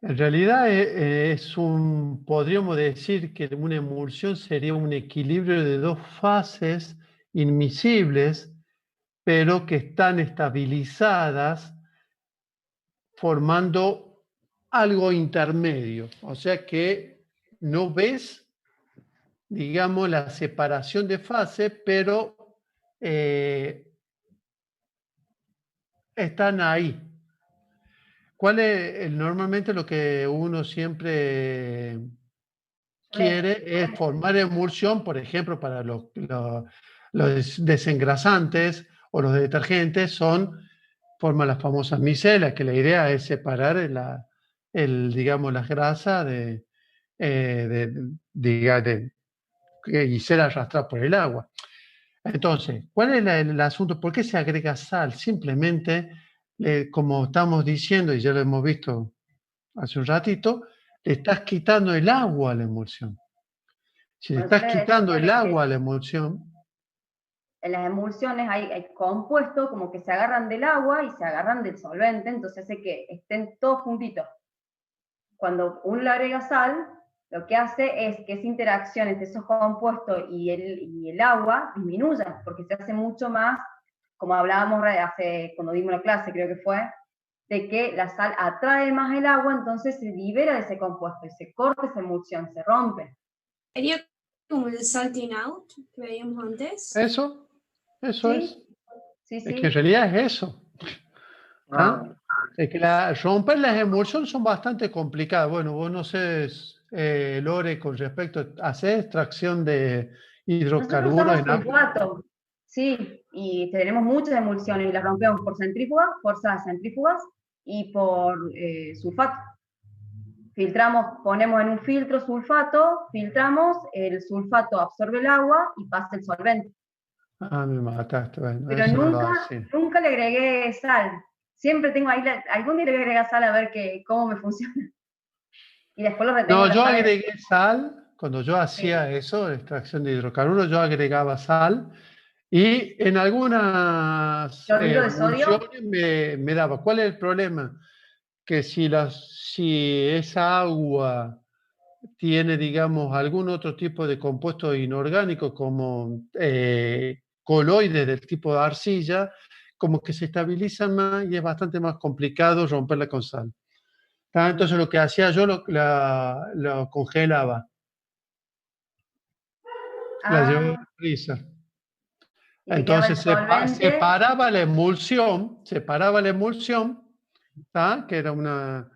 en realidad podríamos decir que una emulsión sería un equilibrio de dos fases inmiscibles, pero que están estabilizadas formando algo intermedio. O sea que no ves, digamos, la separación de fase, pero están ahí. ¿Cuál es normalmente lo que uno siempre quiere? Es formar emulsión, por ejemplo, para los desengrasantes o los detergentes, forman las famosas micelas, que la idea es separar digamos, las grasas y ser arrastradas por el agua. Entonces, ¿cuál es el asunto? ¿Por qué se agrega sal? Simplemente, como estamos diciendo, y ya lo hemos visto hace un ratito, le estás quitando el agua a la emulsión. Si le estás quitando el agua a la emulsión... En las emulsiones hay compuestos como que se agarran del agua y se agarran del solvente, entonces hace que estén todos juntitos. Cuando uno le agrega sal, lo que hace es que esa interacción entre esos compuestos y el agua disminuya, porque se hace mucho más, como hablábamos cuando dimos la clase, creo que fue, de que la sal atrae más el agua, entonces se libera de ese compuesto y se corta esa emulsión, se rompe. ¿Sería como el salting out que veíamos antes? Eso ¿Sí? es. Sí, Es que en realidad es eso. Es que romper las emulsiones son bastante complicadas. Bueno, vos no sé, Lore, con respecto a hacer extracción de hidrocarburos. Nosotros usamos sulfato, sí, y tenemos muchas emulsiones y las rompemos por fuerzas centrífugas y por sulfato. Filtramos, ponemos en un filtro sulfato, filtramos, el sulfato absorbe el agua y pasa el solvente. Ah, me mataste. Bueno, pero nunca le agregué sal. Siempre tengo ahí, algún día le voy a agregar sal a ver cómo me funciona. Y después lo retengo. No, yo agregué sal, cuando yo hacía eso, extracción de hidrocarburos, yo agregaba sal y en algunas emulsiones me daba. ¿Cuál es el problema? Que si esa agua tiene, digamos, algún otro tipo de compuesto inorgánico como coloides del tipo de arcilla, como que se estabilizan más y es bastante más complicado romperla con sal. Entonces lo que hacía yo lo congelaba. La llevaba al freezer. Entonces separaba la emulsión, que era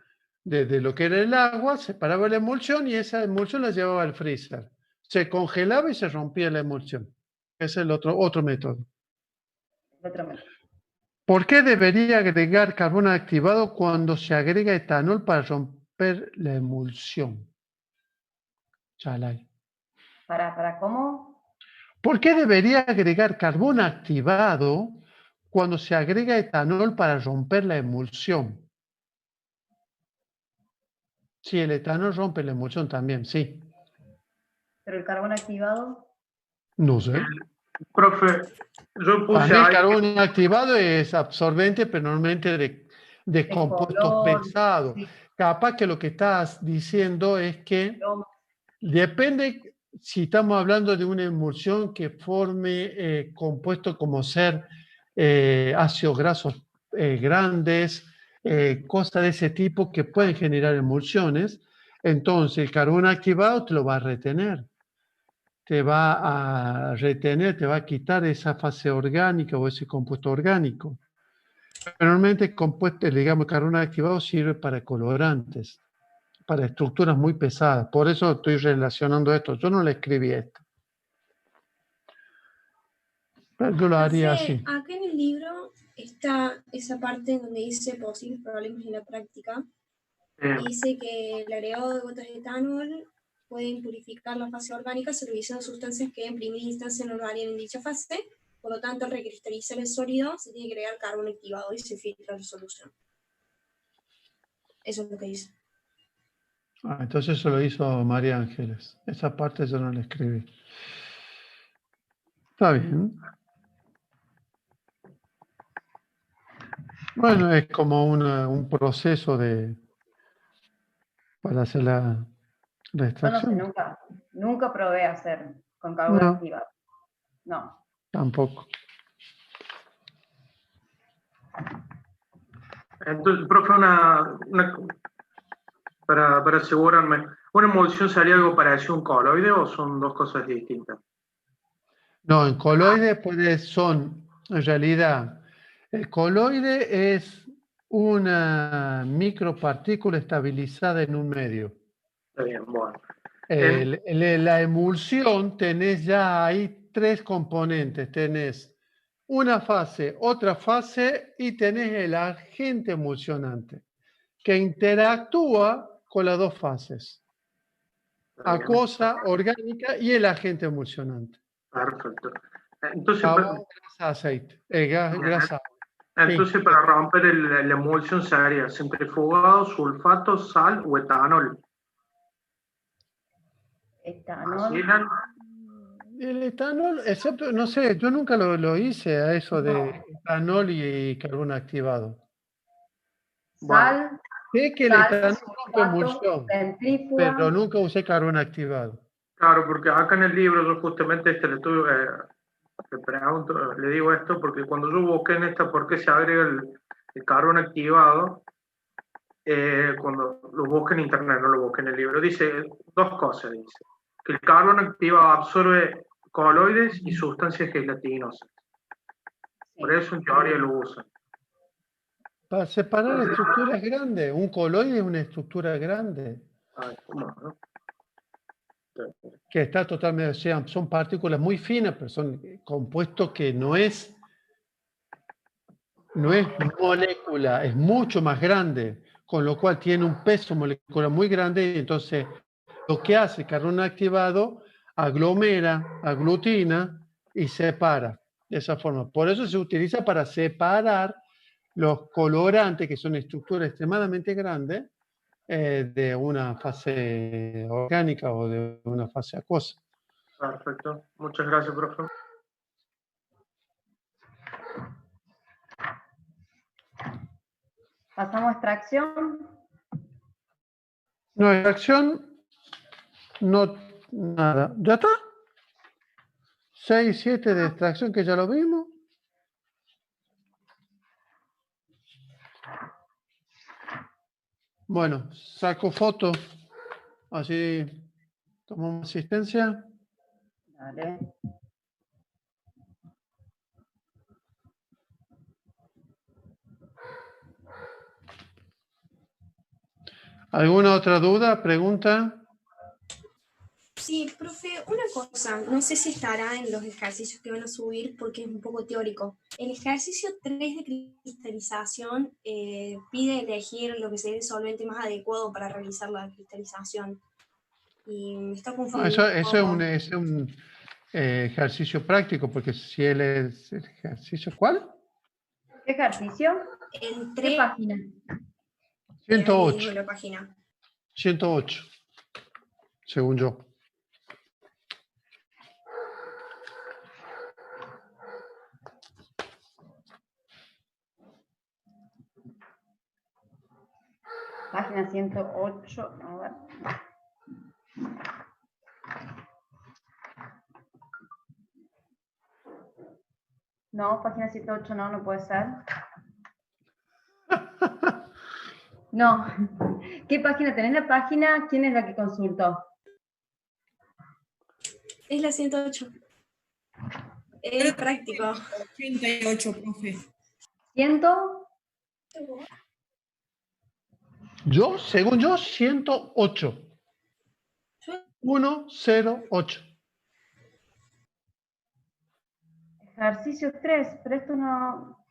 de lo que era el agua, separaba la emulsión y esa emulsión la llevaba al freezer. Se congelaba y se rompía la emulsión. Ese es el otro método. ¿Por qué debería agregar carbono activado cuando se agrega etanol para romper la emulsión? Chalay. ¿Para cómo? ¿Por qué debería agregar carbono activado cuando se agrega etanol para romper la emulsión? Sí, el etanol rompe la emulsión también, sí. ¿Pero el carbono activado? No sé. Profe, yo puse el carbono activado es absorbente, pero normalmente de compuestos pesados. Sí. Capaz que lo que estás diciendo es que depende si estamos hablando de una emulsión que forme compuestos como ser ácidos grasos grandes, cosas de ese tipo que pueden generar emulsiones. Entonces el carbono activado te lo va a retener. Te va a retener, te va a quitar esa fase orgánica o ese compuesto orgánico. Normalmente el compuesto, digamos, carbono activado sirve para colorantes, para estructuras muy pesadas. Por eso estoy relacionando esto. Yo no le escribí esto. Pero yo lo haría así. Acá en el libro está esa parte donde dice posibles problemas en la práctica. Dice que el agregado de gotas de etanol puede impurificar la fase orgánica, solubilizando sustancias que en primera instancia no lo harían en dicha fase. Por lo tanto, al recristalizar el sólido, se tiene que agregar carbono activado y se filtra la solución. Eso es lo que dice. Entonces eso lo hizo María Ángeles. Esa parte yo no la escribí. Está bien. Bueno, es como un proceso para hacer la extracción. Yo no sé, nunca probé hacer con carbón activado. No. Tampoco. Entonces, profe, para asegurarme, ¿una emulsión sería algo parecido a un coloide o son dos cosas distintas? No, en coloide son, en realidad, el coloide es una micropartícula estabilizada en un medio. Está bien, bueno. La emulsión tenés ya ahí tres componentes. Tenés una fase, otra fase y tenés el agente emulsionante que interactúa con las dos fases. Acuosa, orgánica y el agente emulsionante. Perfecto. Entonces, Jabón, grasa, aceite. Grasa. Entonces, para romper la emulsión sería centrifugado, sulfato, sal o etanol. Etanol. El etanol, excepto, no sé, yo nunca lo hice a eso de etanol y carbón activado. Sal. Sé que el etanol rompe emulsión, pero nunca usé carbón activado. Claro, porque acá en el libro yo justamente le digo esto, porque cuando yo busqué en esta por qué se agrega el carbón activado, cuando lo busqué en internet, no lo busqué en el libro, dice dos cosas, dice que el carbón activado absorbe coloides y sustancias gelatinosas. Por eso en teoría lo usan. Para separar estructuras grandes, un coloide es una estructura grande. ¿Cómo, no? Que está totalmente, o sea, son partículas muy finas, pero son compuestos que no es molécula, es mucho más grande, con lo cual tiene un peso molecular muy grande y entonces lo que hace el carbón activado aglomera, aglutina y separa de esa forma. Por eso se utiliza para separar los colorantes, que son estructuras extremadamente grandes, de una fase orgánica o de una fase acuosa. Perfecto. Muchas gracias, profe. Pasamos a extracción. No, extracción, no, nada. ¿Ya está? 6, 7 de extracción, que ya lo vimos. Bueno, saco foto, así tomamos asistencia. Dale. ¿Alguna otra duda, pregunta? Sí, profe, una cosa, no sé si estará en los ejercicios que van a subir porque es un poco teórico. El ejercicio 3 de cristalización pide elegir lo que sería el solvente más adecuado para realizar la cristalización. Y me está confundiendo. Eso es un ejercicio práctico, porque si él es el ejercicio, ¿cuál? ¿Qué ejercicio? ¿En qué página? 108. La página. 108, según yo. Página 108, a ver. No, página 108 no puede ser. No. ¿Qué página tenés? ¿La página? ¿Quién es la que consultó? Es la 108. Es práctico. 88, profe. ¿100? Según yo, 108. 108. Ejercicio 3, pero esto no...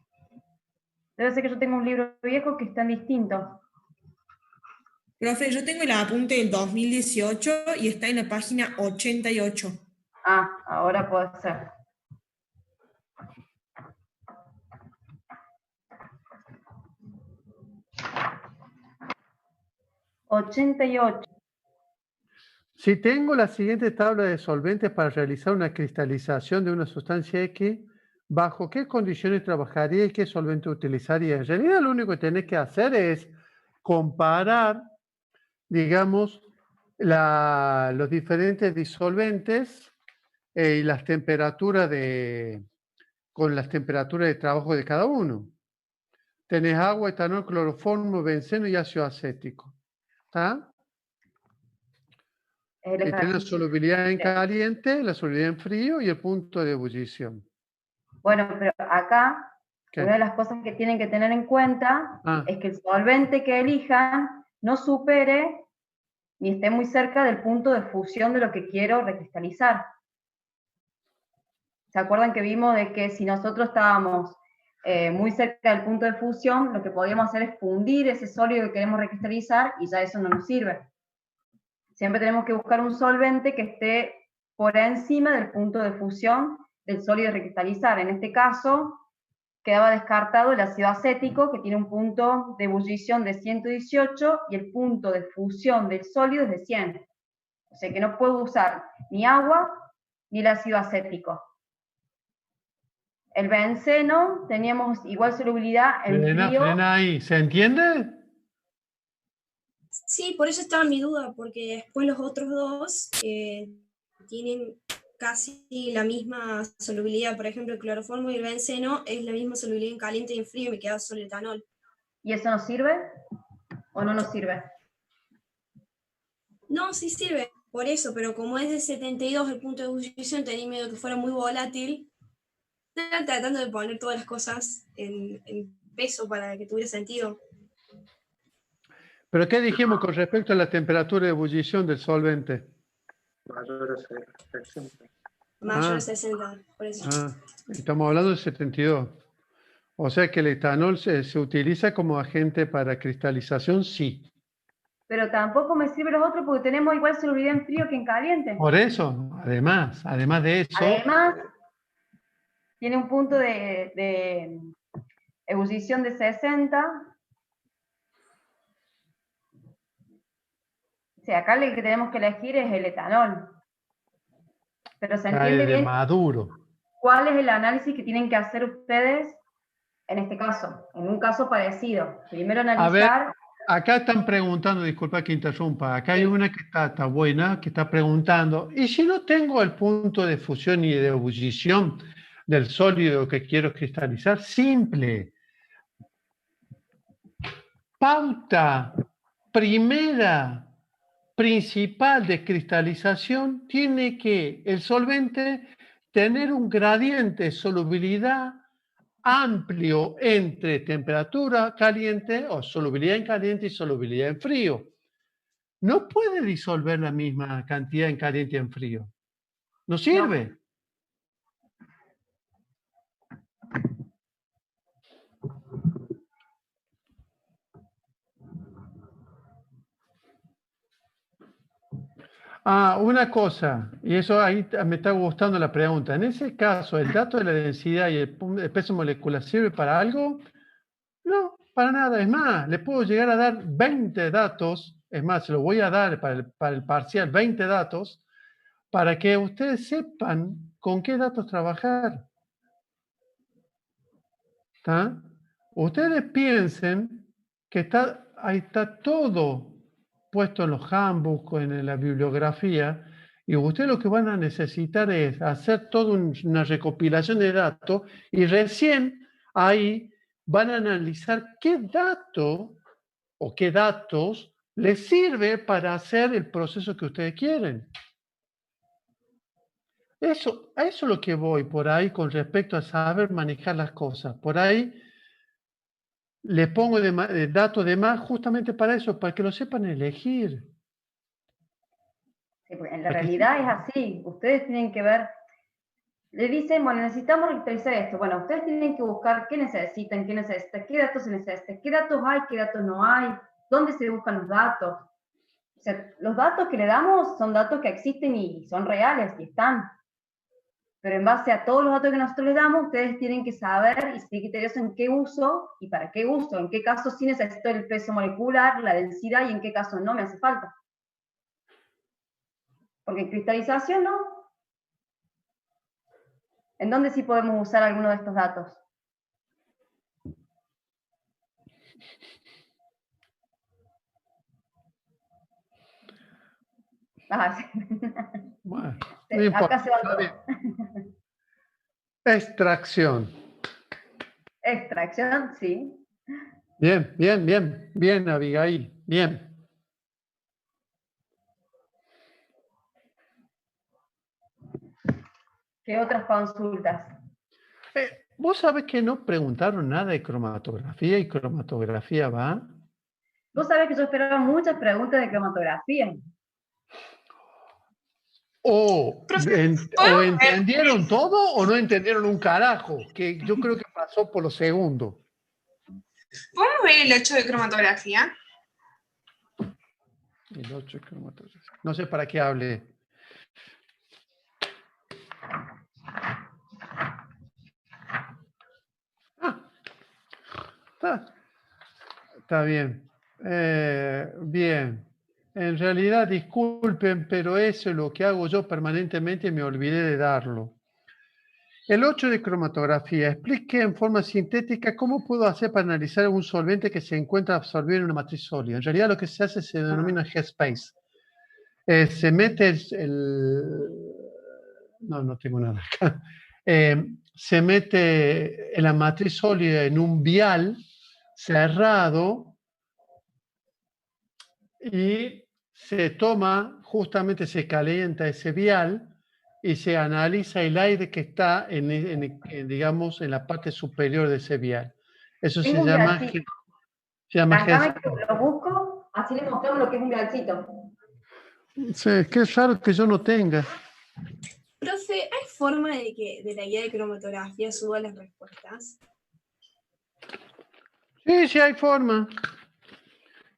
Debe ser que yo tengo un libro viejo que están distintos. Profe, yo tengo el apunte del 2018 y está en la página 88. Ah, ahora puede ser. Si tengo la siguiente tabla de solventes para realizar una cristalización de una sustancia X, ¿bajo qué condiciones trabajaría y qué solvente utilizaría? En realidad lo único que tenés que hacer es comparar, digamos, los diferentes disolventes y las temperaturas con las temperaturas de trabajo de cada uno. Tenés agua, etanol, cloroformo, benceno y ácido acético. ¿Está? Tenés la solubilidad en caliente, la solubilidad en frío y el punto de ebullición. Bueno, pero acá, una de las cosas que tienen que tener en cuenta es que el solvente que elijan no supere ni esté muy cerca del punto de fusión de lo que quiero recristalizar. ¿Se acuerdan que vimos de que si nosotros estábamos muy cerca del punto de fusión, lo que podíamos hacer es fundir ese sólido que queremos recristalizar y ya eso no nos sirve? Siempre tenemos que buscar un solvente que esté por encima del punto de fusión del sólido a recristalizar. En este caso, quedaba descartado el ácido acético, que tiene un punto de ebullición de 118 y el punto de fusión del sólido es de 100. O sea que no puedo usar ni agua ni el ácido acético. El benceno teníamos igual solubilidad en frío. Frena ahí, ¿se entiende? Sí, por eso estaba mi duda, porque después los otros dos tienen casi la misma solubilidad. Por ejemplo, el cloroformo y el benceno es la misma solubilidad en caliente y en frío y me queda solo el etanol. ¿Y eso nos sirve o no nos sirve? No, sí sirve, por eso, pero como es de 72 el punto de ebullición, tenía miedo que fuera muy volátil. Estaba tratando de poner todas las cosas en peso para que tuviera sentido. ¿Pero qué dijimos con respecto a la temperatura de ebullición del solvente? Mayor a 60. Mayor a 60, por eso. Estamos hablando de 72. O sea que el etanol se utiliza como agente para cristalización, sí. Pero tampoco me sirve los otros porque tenemos igual solubilidad en frío que en caliente. Por eso, además de eso... Además, tiene un punto de ebullición de 60. O sea, acá lo que tenemos que elegir es el etanol. Pero se entiende bien maduro. ¿Cuál es el análisis que tienen que hacer ustedes en este caso? En un caso parecido. Primero analizar... A ver, acá están preguntando, disculpa que interrumpa, acá hay una que está buena, que está preguntando, ¿y si no tengo el punto de fusión y de ebullición del sólido que quiero cristalizar? Simple. Pauta primera principal de cristalización tiene que el solvente tener un gradiente de solubilidad amplio entre temperatura caliente o solubilidad en caliente y solubilidad en frío. No puede disolver la misma cantidad en caliente y en frío. No sirve. No. Una cosa, y eso ahí me está gustando la pregunta. En ese caso, ¿el dato de la densidad y el peso molecular sirve para algo? No, para nada. Es más, le puedo llegar a dar 20 datos, es más, se lo voy a dar para el parcial, 20 datos, para que ustedes sepan con qué datos trabajar. ¿Está? Ustedes piensen que ahí está todo puesto en los handbooks, en la bibliografía, y ustedes lo que van a necesitar es hacer toda una recopilación de datos y recién ahí van a analizar qué dato o qué datos les sirve para hacer el proceso que ustedes quieren. A eso es lo que voy por ahí con respecto a saber manejar las cosas. Por ahí les pongo datos de más justamente para eso, para que lo sepan elegir. Sí, porque en la realidad es así. Ustedes tienen que ver, le dicen, bueno, necesitamos revitalizar esto. Bueno, ustedes tienen que buscar qué necesitan, qué datos se necesitan, qué datos hay, qué datos no hay, dónde se buscan los datos. O sea, los datos que le damos son datos que existen y son reales y están. Pero en base a todos los datos que nosotros les damos, ustedes tienen que saber y ser criteriosos en qué uso y para qué uso, en qué caso sí necesito el peso molecular, la densidad y en qué caso no me hace falta. Porque en cristalización no. ¿En dónde sí podemos usar alguno de estos datos? Ah, sí. Bueno, Sí, no importa, acá se va está todo. bien. Extracción. Extracción, sí. Bien, bien, bien, bien, Abigail, bien. ¿Qué otras consultas? Vos sabés que no preguntaron nada de cromatografía y cromatografía va. Vos sabés que yo esperaba muchas preguntas de cromatografía. O ¿Podemos entendieron todo o no entendieron un carajo, que yo creo que pasó por lo segundo. ¿Podemos ver el 8 de cromatografía? El 8 de cromatografía. No sé para qué hable. Está bien. Bien. En realidad, disculpen, pero eso es lo que hago yo permanentemente y me olvidé de darlo. El 8 de cromatografía. Explique en forma sintética cómo puedo hacer para analizar un solvente que se encuentra absorbido en una matriz sólida. En realidad lo que se hace se denomina headspace. Se mete no tengo nada acá. Se mete en la matriz sólida en un vial cerrado y se toma, justamente se calienta ese vial y se analiza el aire que está digamos, en la parte superior de ese vial. Eso Tengo se un llama vialcito. headspace. Déjame que lo busco, así les mostramos lo que es un vialcito. Sí, es que es raro que yo no tenga. Profe, ¿hay forma de que de la guía de cromatografía suba las respuestas? Sí, hay forma.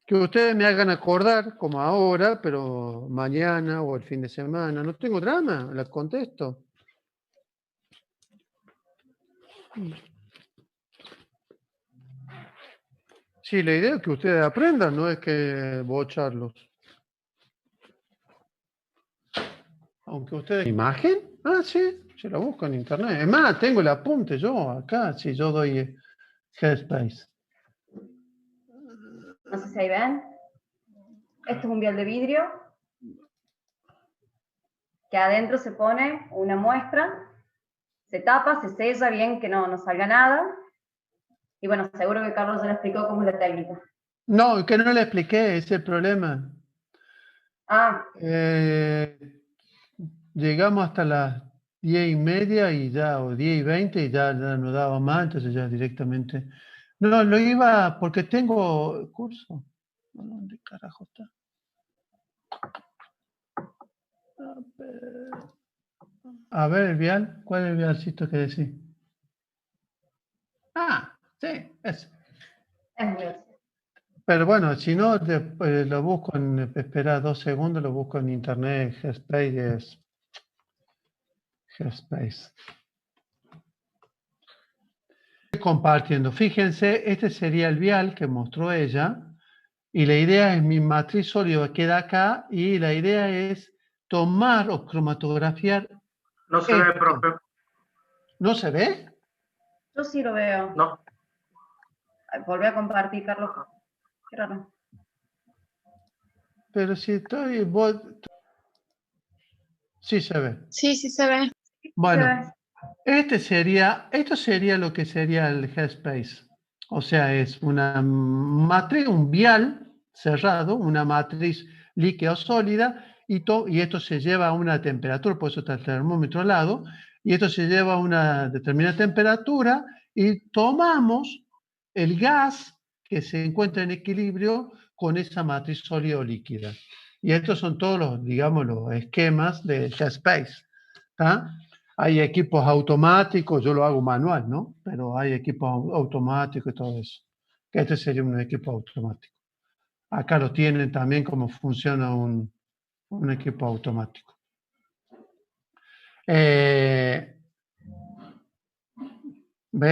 Que ustedes me hagan acordar, como ahora, pero mañana o el fin de semana. No tengo drama, las contesto. Sí, la idea es que ustedes aprendan, no es que bocharlos. Aunque ustedes... ¿Imagen? Ah, sí, se la busco en internet. Es más, tengo el apunte yo acá, si yo doy Headspace. No sé si ahí ven. Esto es un vial de vidrio. Que adentro se pone una muestra. Se tapa, se sella bien que no salga nada. Y bueno, seguro que Carlos ya le explicó cómo es la técnica. No, que no le expliqué, ese es el problema. Ah. Llegamos hasta las 10:30 y ya, o 10:20 y ya no daba más, entonces ya directamente. No, lo iba porque tengo curso. ¿Dónde carajo está? A ver el vial, ¿cuál es el vialcito que decís? Ah, sí, ese. Pero bueno, si no, lo busco espera 2 segundos, lo busco en internet, Headspace. Compartiendo. Fíjense, este sería el vial que mostró ella y la idea es mi matriz sólida queda acá y la idea es tomar o cromatografiar. No se ve, profe. ¿No se ve? Yo sí lo veo. No. Volví a compartir, Carlos. Qué raro. Pero si estoy... Sí se ve. Sí, sí se ve. Bueno, esto sería lo que sería el Headspace. O sea, es una matriz, un vial cerrado, una matriz líquida o sólida, y esto se lleva a una temperatura, por eso está el termómetro al lado, y esto se lleva a una determinada temperatura y tomamos el gas que se encuentra en equilibrio con esa matriz sólida o líquida. Y estos son todos los, digamos, los esquemas de Headspace. ¿Tá? Hay equipos automáticos, yo lo hago manual, ¿no? Pero hay equipos automáticos y todo eso. Este sería un equipo automático. Acá lo tienen también cómo funciona un equipo automático. Ve,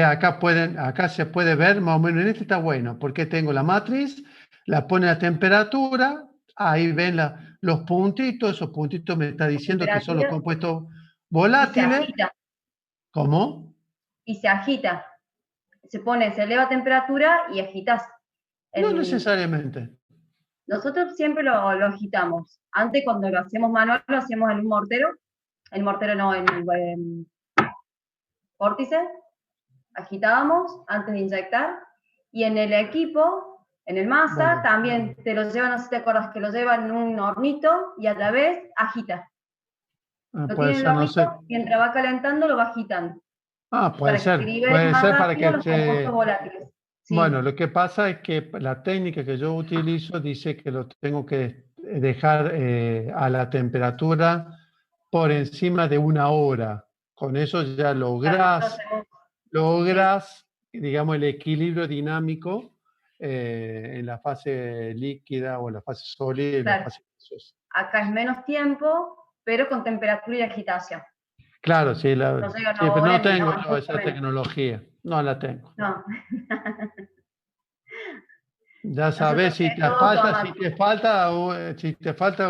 acá se puede ver más o menos, en este está bueno, porque tengo la matriz, la pone a temperatura, ahí ven los puntitos, esos puntitos me está diciendo que son los compuestos volátiles. ¿Cómo? Y se agita. Se eleva temperatura y agitas. No necesariamente. Nosotros siempre lo agitamos. Antes, cuando lo hacíamos manual, lo hacíamos en un mortero. El mortero no, en el vórtice. Agitábamos antes de inyectar. Y en el equipo, en el masa, también te lo llevan, no sé si te acuerdas, que lo llevan en un hornito y a la vez agita. Lo tiene en el hornito, mientras va calentando, lo va agitando. Puede ser. Puede ser para que los compuestos volátiles. Sí. Bueno, lo que pasa es que la técnica que yo utilizo dice que lo tengo que dejar a la temperatura por encima de 1 hora. Con eso ya lográs, digamos, el equilibrio dinámico en la fase líquida o en la fase sólida y en la fase gaseosa. Acá es menos tiempo, pero con temperatura y agitación. Claro, sí, pero no tengo esa tecnología, no la tengo. No. Ya sabes, si te falta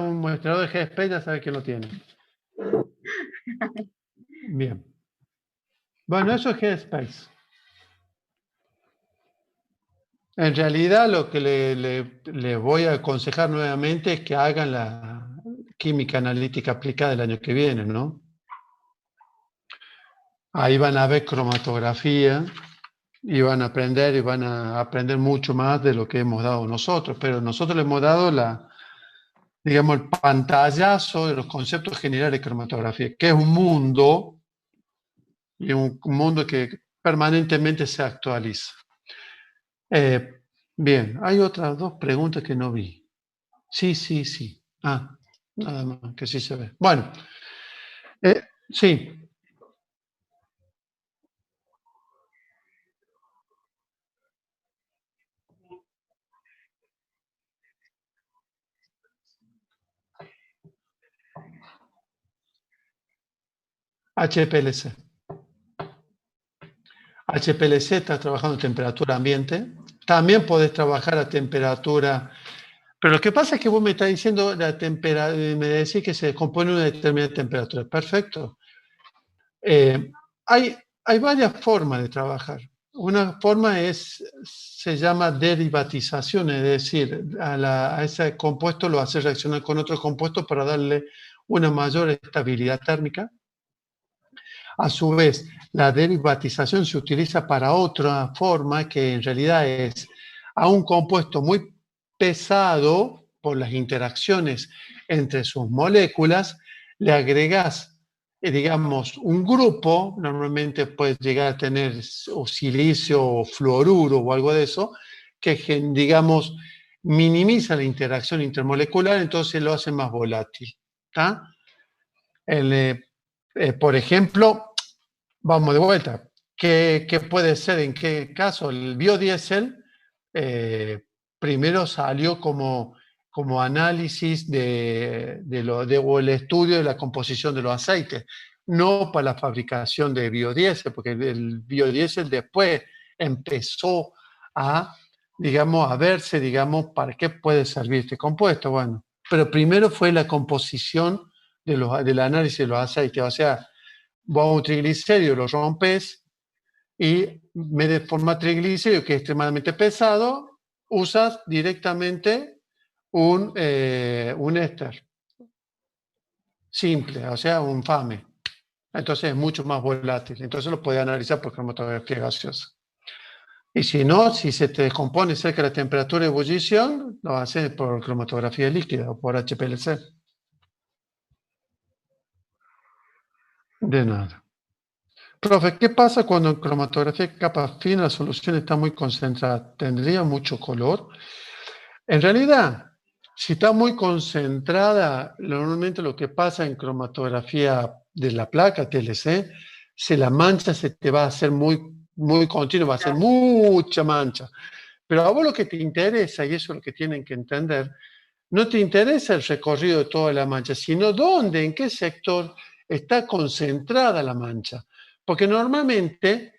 un muestrador de GSP, ya sabes que lo tienes. Bien. Bueno, eso es GSpace. En realidad, lo que le voy a aconsejar nuevamente es que hagan la química analítica aplicada el año que viene, ¿no? Ahí van a ver cromatografía y van a aprender mucho más de lo que hemos dado nosotros, pero nosotros le hemos dado digamos, el pantallazo de los conceptos generales de cromatografía, que es un mundo, y un mundo que permanentemente se actualiza. Bien, hay otras 2 preguntas que no vi. Sí. Nada más, que sí se ve. Bueno, sí. HPLC. HPLC está trabajando a temperatura ambiente. También podés trabajar a temperatura. Pero lo que pasa es que vos me estás diciendo me decís que se descompone a una determinada temperatura. Perfecto. Hay varias formas de trabajar. Una forma se llama derivatización, es decir, a ese compuesto lo hace reaccionar con otro compuesto para darle una mayor estabilidad térmica. A su vez, la derivatización se utiliza para otra forma que en realidad es a un compuesto muy pesado por las interacciones entre sus moléculas, le agregas, digamos, un grupo, normalmente puedes llegar a tener o silicio o fluoruro o algo de eso, que, digamos, minimiza la interacción intermolecular, entonces lo hace más volátil. ¿Está? Por ejemplo, vamos de vuelta. ¿Qué puede ser? ¿En qué caso? El biodiesel primero salió como análisis o el estudio de la composición de los aceites, no para la fabricación de biodiesel, porque el biodiesel después empezó a verse, para qué puede servir este compuesto. Bueno, pero primero fue la composición del análisis de los aceites, o sea, vos a un triglicérido lo rompes y en vez de formar triglicérido, que es extremadamente pesado, usas directamente un éster simple, o sea, un FAME. Entonces es mucho más volátil. Entonces lo puedes analizar por cromatografía gaseosa. Y si no, si se te descompone cerca de la temperatura de ebullición, lo haces por cromatografía líquida o por HPLC. De nada. Profe, ¿qué pasa cuando en cromatografía capa fina la solución está muy concentrada? ¿Tendría mucho color? En realidad, si está muy concentrada, normalmente lo que pasa en cromatografía de la placa TLC, si la mancha se te va a hacer muy continua, va a ser mucha mancha. Pero a vos lo que te interesa, y eso es lo que tienen que entender, no te interesa el recorrido de toda la mancha, sino dónde, en qué sector está concentrada la mancha. Porque normalmente,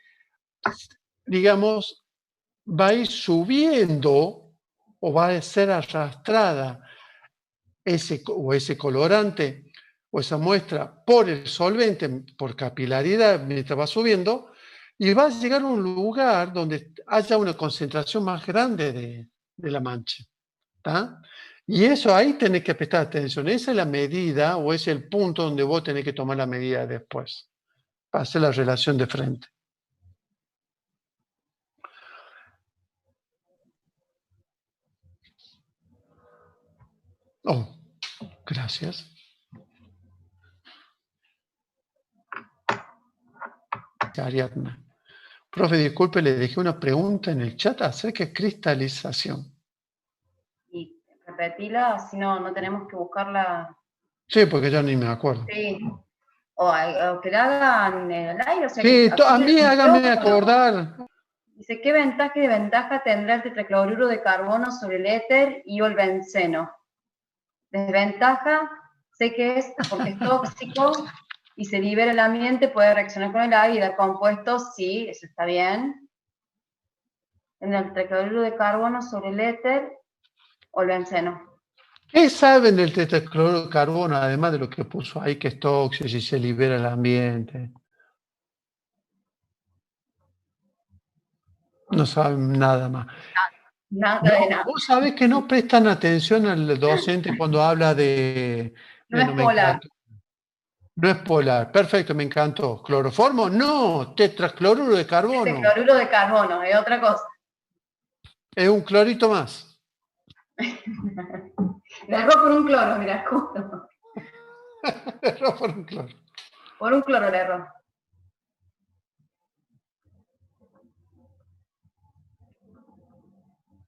digamos, va a ir subiendo o va a ser arrastrada ese colorante o esa muestra por el solvente, por capilaridad, mientras va subiendo, y va a llegar a un lugar donde haya una concentración más grande de la mancha. ¿Tá? Y eso ahí tenés que prestar atención. Esa es la medida o es el punto donde vos tenés que tomar la medida después para hacer la relación de frente. Oh, gracias. Ariadna. Profe, disculpe, le dejé una pregunta en el chat acerca de cristalización. Y repetila, si no tenemos que buscarla. Sí, porque ya ni me acuerdo. Sí. O que la hagan en el aire. O sea, sí, a mí hágame acordar. Dice, ¿qué ventaja y desventaja tendrá el tetracloruro de carbono sobre el éter y o el benceno? Desventaja, sé que es porque es tóxico y se libera el ambiente, puede reaccionar con el aire y dar compuestos, sí, eso está bien. En el tetracloruro de carbono sobre el éter o el benceno. ¿Qué saben del tetracloruro de carbono, además de lo que puso ahí, que es tóxico y se libera el ambiente? No saben nada más. Nada de nada. Vos sabés que no prestan atención al docente cuando habla de... No es polar. No es polar. Perfecto, me encantó. ¿Cloroformo? No, tetracloruro de carbono. Tetracloruro de carbono, es otra cosa. Es un clorito más. Le erró por un cloro, mira, escudo. Le erró por un cloro. Por un cloro le erró.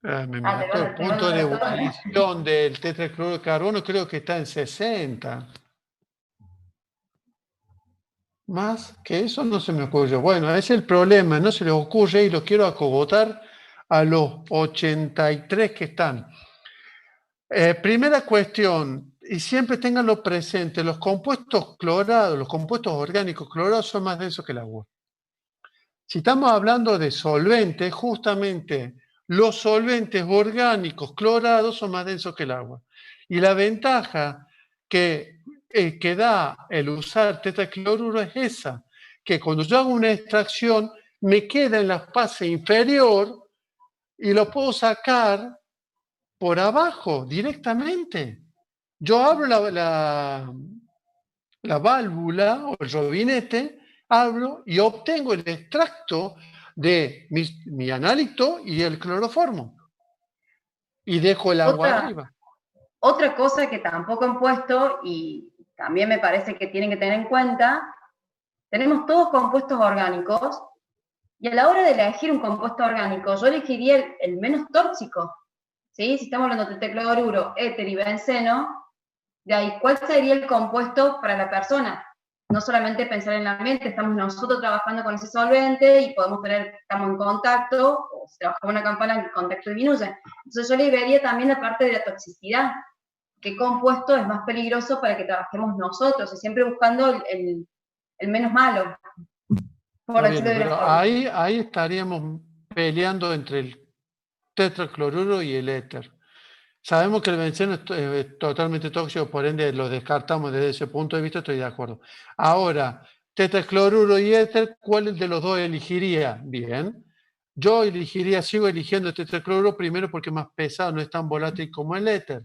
Me mató. El punto de ebullición del tetracloruro de carbono creo que está en 60. Más que eso no se me ocurrió. Bueno, ese es el problema, no se les ocurre y lo quiero acogotar a los 83 que están. Primera cuestión, y siempre ténganlo presente, los compuestos clorados, los compuestos orgánicos clorados son más densos que el agua. Si estamos hablando de solventes, justamente los solventes orgánicos clorados son más densos que el agua. Y la ventaja que da el usar tetracloruro es esa, que cuando yo hago una extracción me queda en la fase inferior y lo puedo sacar por abajo directamente. Yo abro la válvula o el robinete, abro y obtengo el extracto de mi analito y el cloroformo. Y dejo el agua arriba. Otra cosa que tampoco han puesto y también me parece que tienen que tener en cuenta, tenemos todos compuestos orgánicos y a la hora de elegir un compuesto orgánico, yo elegiría el menos tóxico. ¿Sí? Si estamos hablando de tetracloruro, éter y benceno, de ahí, ¿cuál sería el compuesto para la persona? No solamente pensar en el ambiente, estamos nosotros trabajando con ese solvente y estamos en contacto, o si trabajamos en una campana, el contacto disminuye. Entonces yo le vería también la parte de la toxicidad. ¿Qué compuesto es más peligroso para que trabajemos nosotros? Y siempre buscando el menos malo. Por decirlo de pero ahí estaríamos peleando entre el tetracloruro y el éter. Sabemos que el benceno es totalmente tóxico, por ende lo descartamos desde ese punto de vista, estoy de acuerdo. Ahora, tetracloruro y éter, ¿cuál de los dos elegiría? Bien, yo sigo eligiendo el tetracloruro primero porque es más pesado, no es tan volátil como el éter.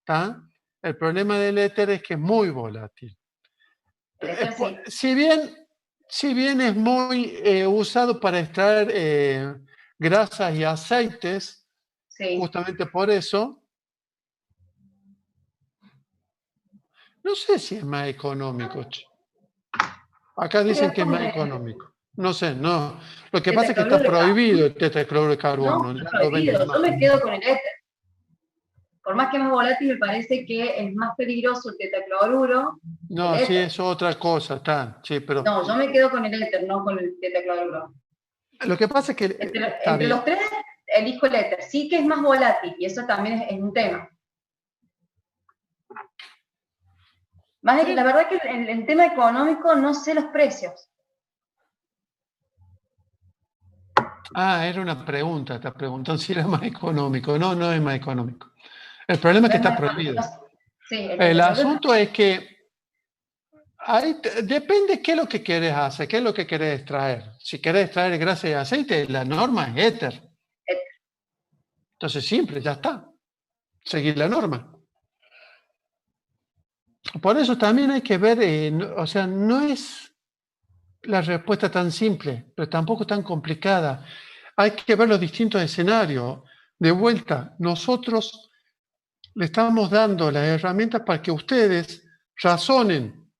¿Tá? El problema del éter es que es muy volátil. Si bien es muy usado para extraer grasas y aceites, justamente por eso, no sé si es más económico. Acá dicen que es más económico. No sé, no. Lo que pasa es que está prohibido el tetracloruro de carbono. No, prohibido. Yo me quedo con el éter. Por más que más volátil, me parece que es más peligroso el tetracloruro. No, sí, es otra cosa, está. Sí, pero... No, yo me quedo con el éter, no con el tetracloruro. Lo que pasa es que... Entre los tres, elijo el éter. Sí que es más volátil, y eso también es un tema. Más la verdad que en tema económico no sé los precios. Era una pregunta, te preguntan si era más económico. No, no es más económico. El problema es que está prohibido. Sí, el asunto es que depende qué es lo que quieres hacer, qué es lo que quieres extraer. Si quieres extraer grasa y aceite, la norma es éter. Entonces, siempre, ya está. Seguir la norma. Por eso también hay que ver, o sea, no es la respuesta tan simple, pero tampoco tan complicada. Hay que ver los distintos escenarios. De vuelta, nosotros le estamos dando las herramientas para que ustedes razonen.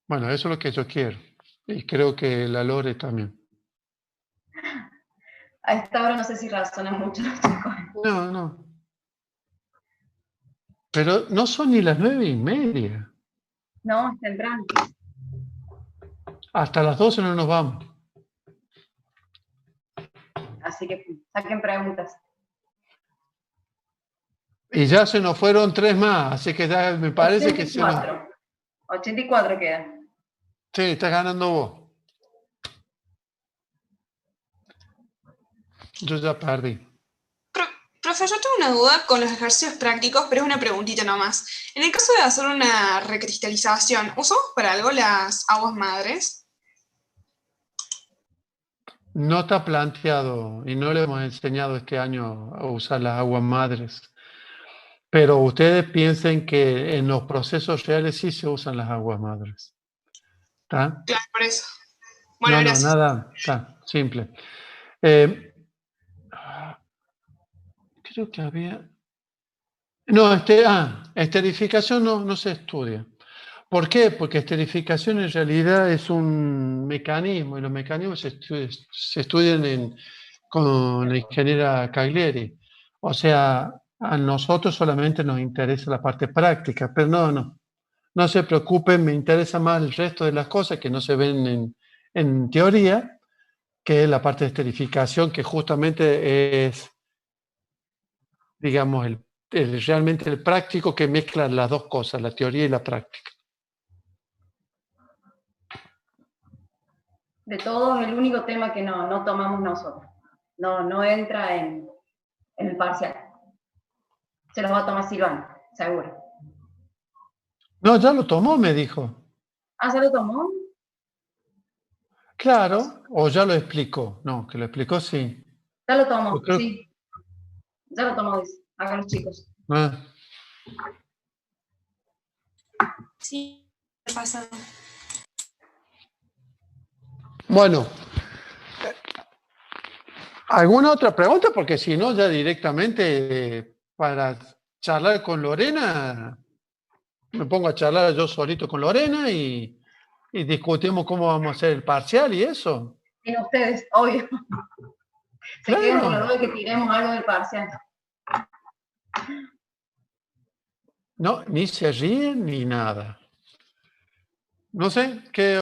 Bueno, eso es lo que yo quiero. Y creo que la Lore también. A esta hora no sé si razonan mucho los chicos. No. Pero no son ni las 9:30. No, es temprano. Hasta las 12 no nos vamos. Así que saquen preguntas. Y ya se nos fueron 3 más, así que ya me parece 84. que se nos... 84 quedan. Sí, estás ganando vos. Yo ya perdí. Profe, yo tengo una duda con los ejercicios prácticos, pero es una preguntita nomás. En el caso de hacer una recristalización, ¿usamos para algo las aguas madres? No está planteado y no le hemos enseñado este año a usar las aguas madres. Pero ustedes piensen que en los procesos reales sí se usan las aguas madres. ¿Está? Claro, por eso. Bueno, No, nada, está, simple. Creo que había... No, esterificación no se estudia. ¿Por qué? Porque esterificación en realidad es un mecanismo y los mecanismos se estudian con la ingeniera Cagliari. O sea, a nosotros solamente nos interesa la parte práctica, pero no se preocupen, me interesa más el resto de las cosas que no se ven en teoría, que es la parte de esterificación, que justamente es, digamos, realmente el práctico que mezcla las dos cosas, la teoría y la práctica. De todos, el único tema que no tomamos nosotros. No entra en el parcial. Se los va a tomar Silvana, seguro. No, ya lo tomó, me dijo. ¿Ah, se lo tomó? Claro, o ya lo explicó. No, que lo explicó, sí. Ya lo tomó, sí. Ya lo tomó, dice. Acá los chicos. Sí, pasado. Bueno, ¿alguna otra pregunta? Porque si no, ya directamente para charlar con Lorena, me pongo a charlar yo solito con Lorena y discutimos cómo vamos a hacer el parcial y eso. Y ustedes, obvio. Se Claro. quedan con lo de que tiremos algo del parcial. No, ni se ríen ni nada. No sé, ¿qué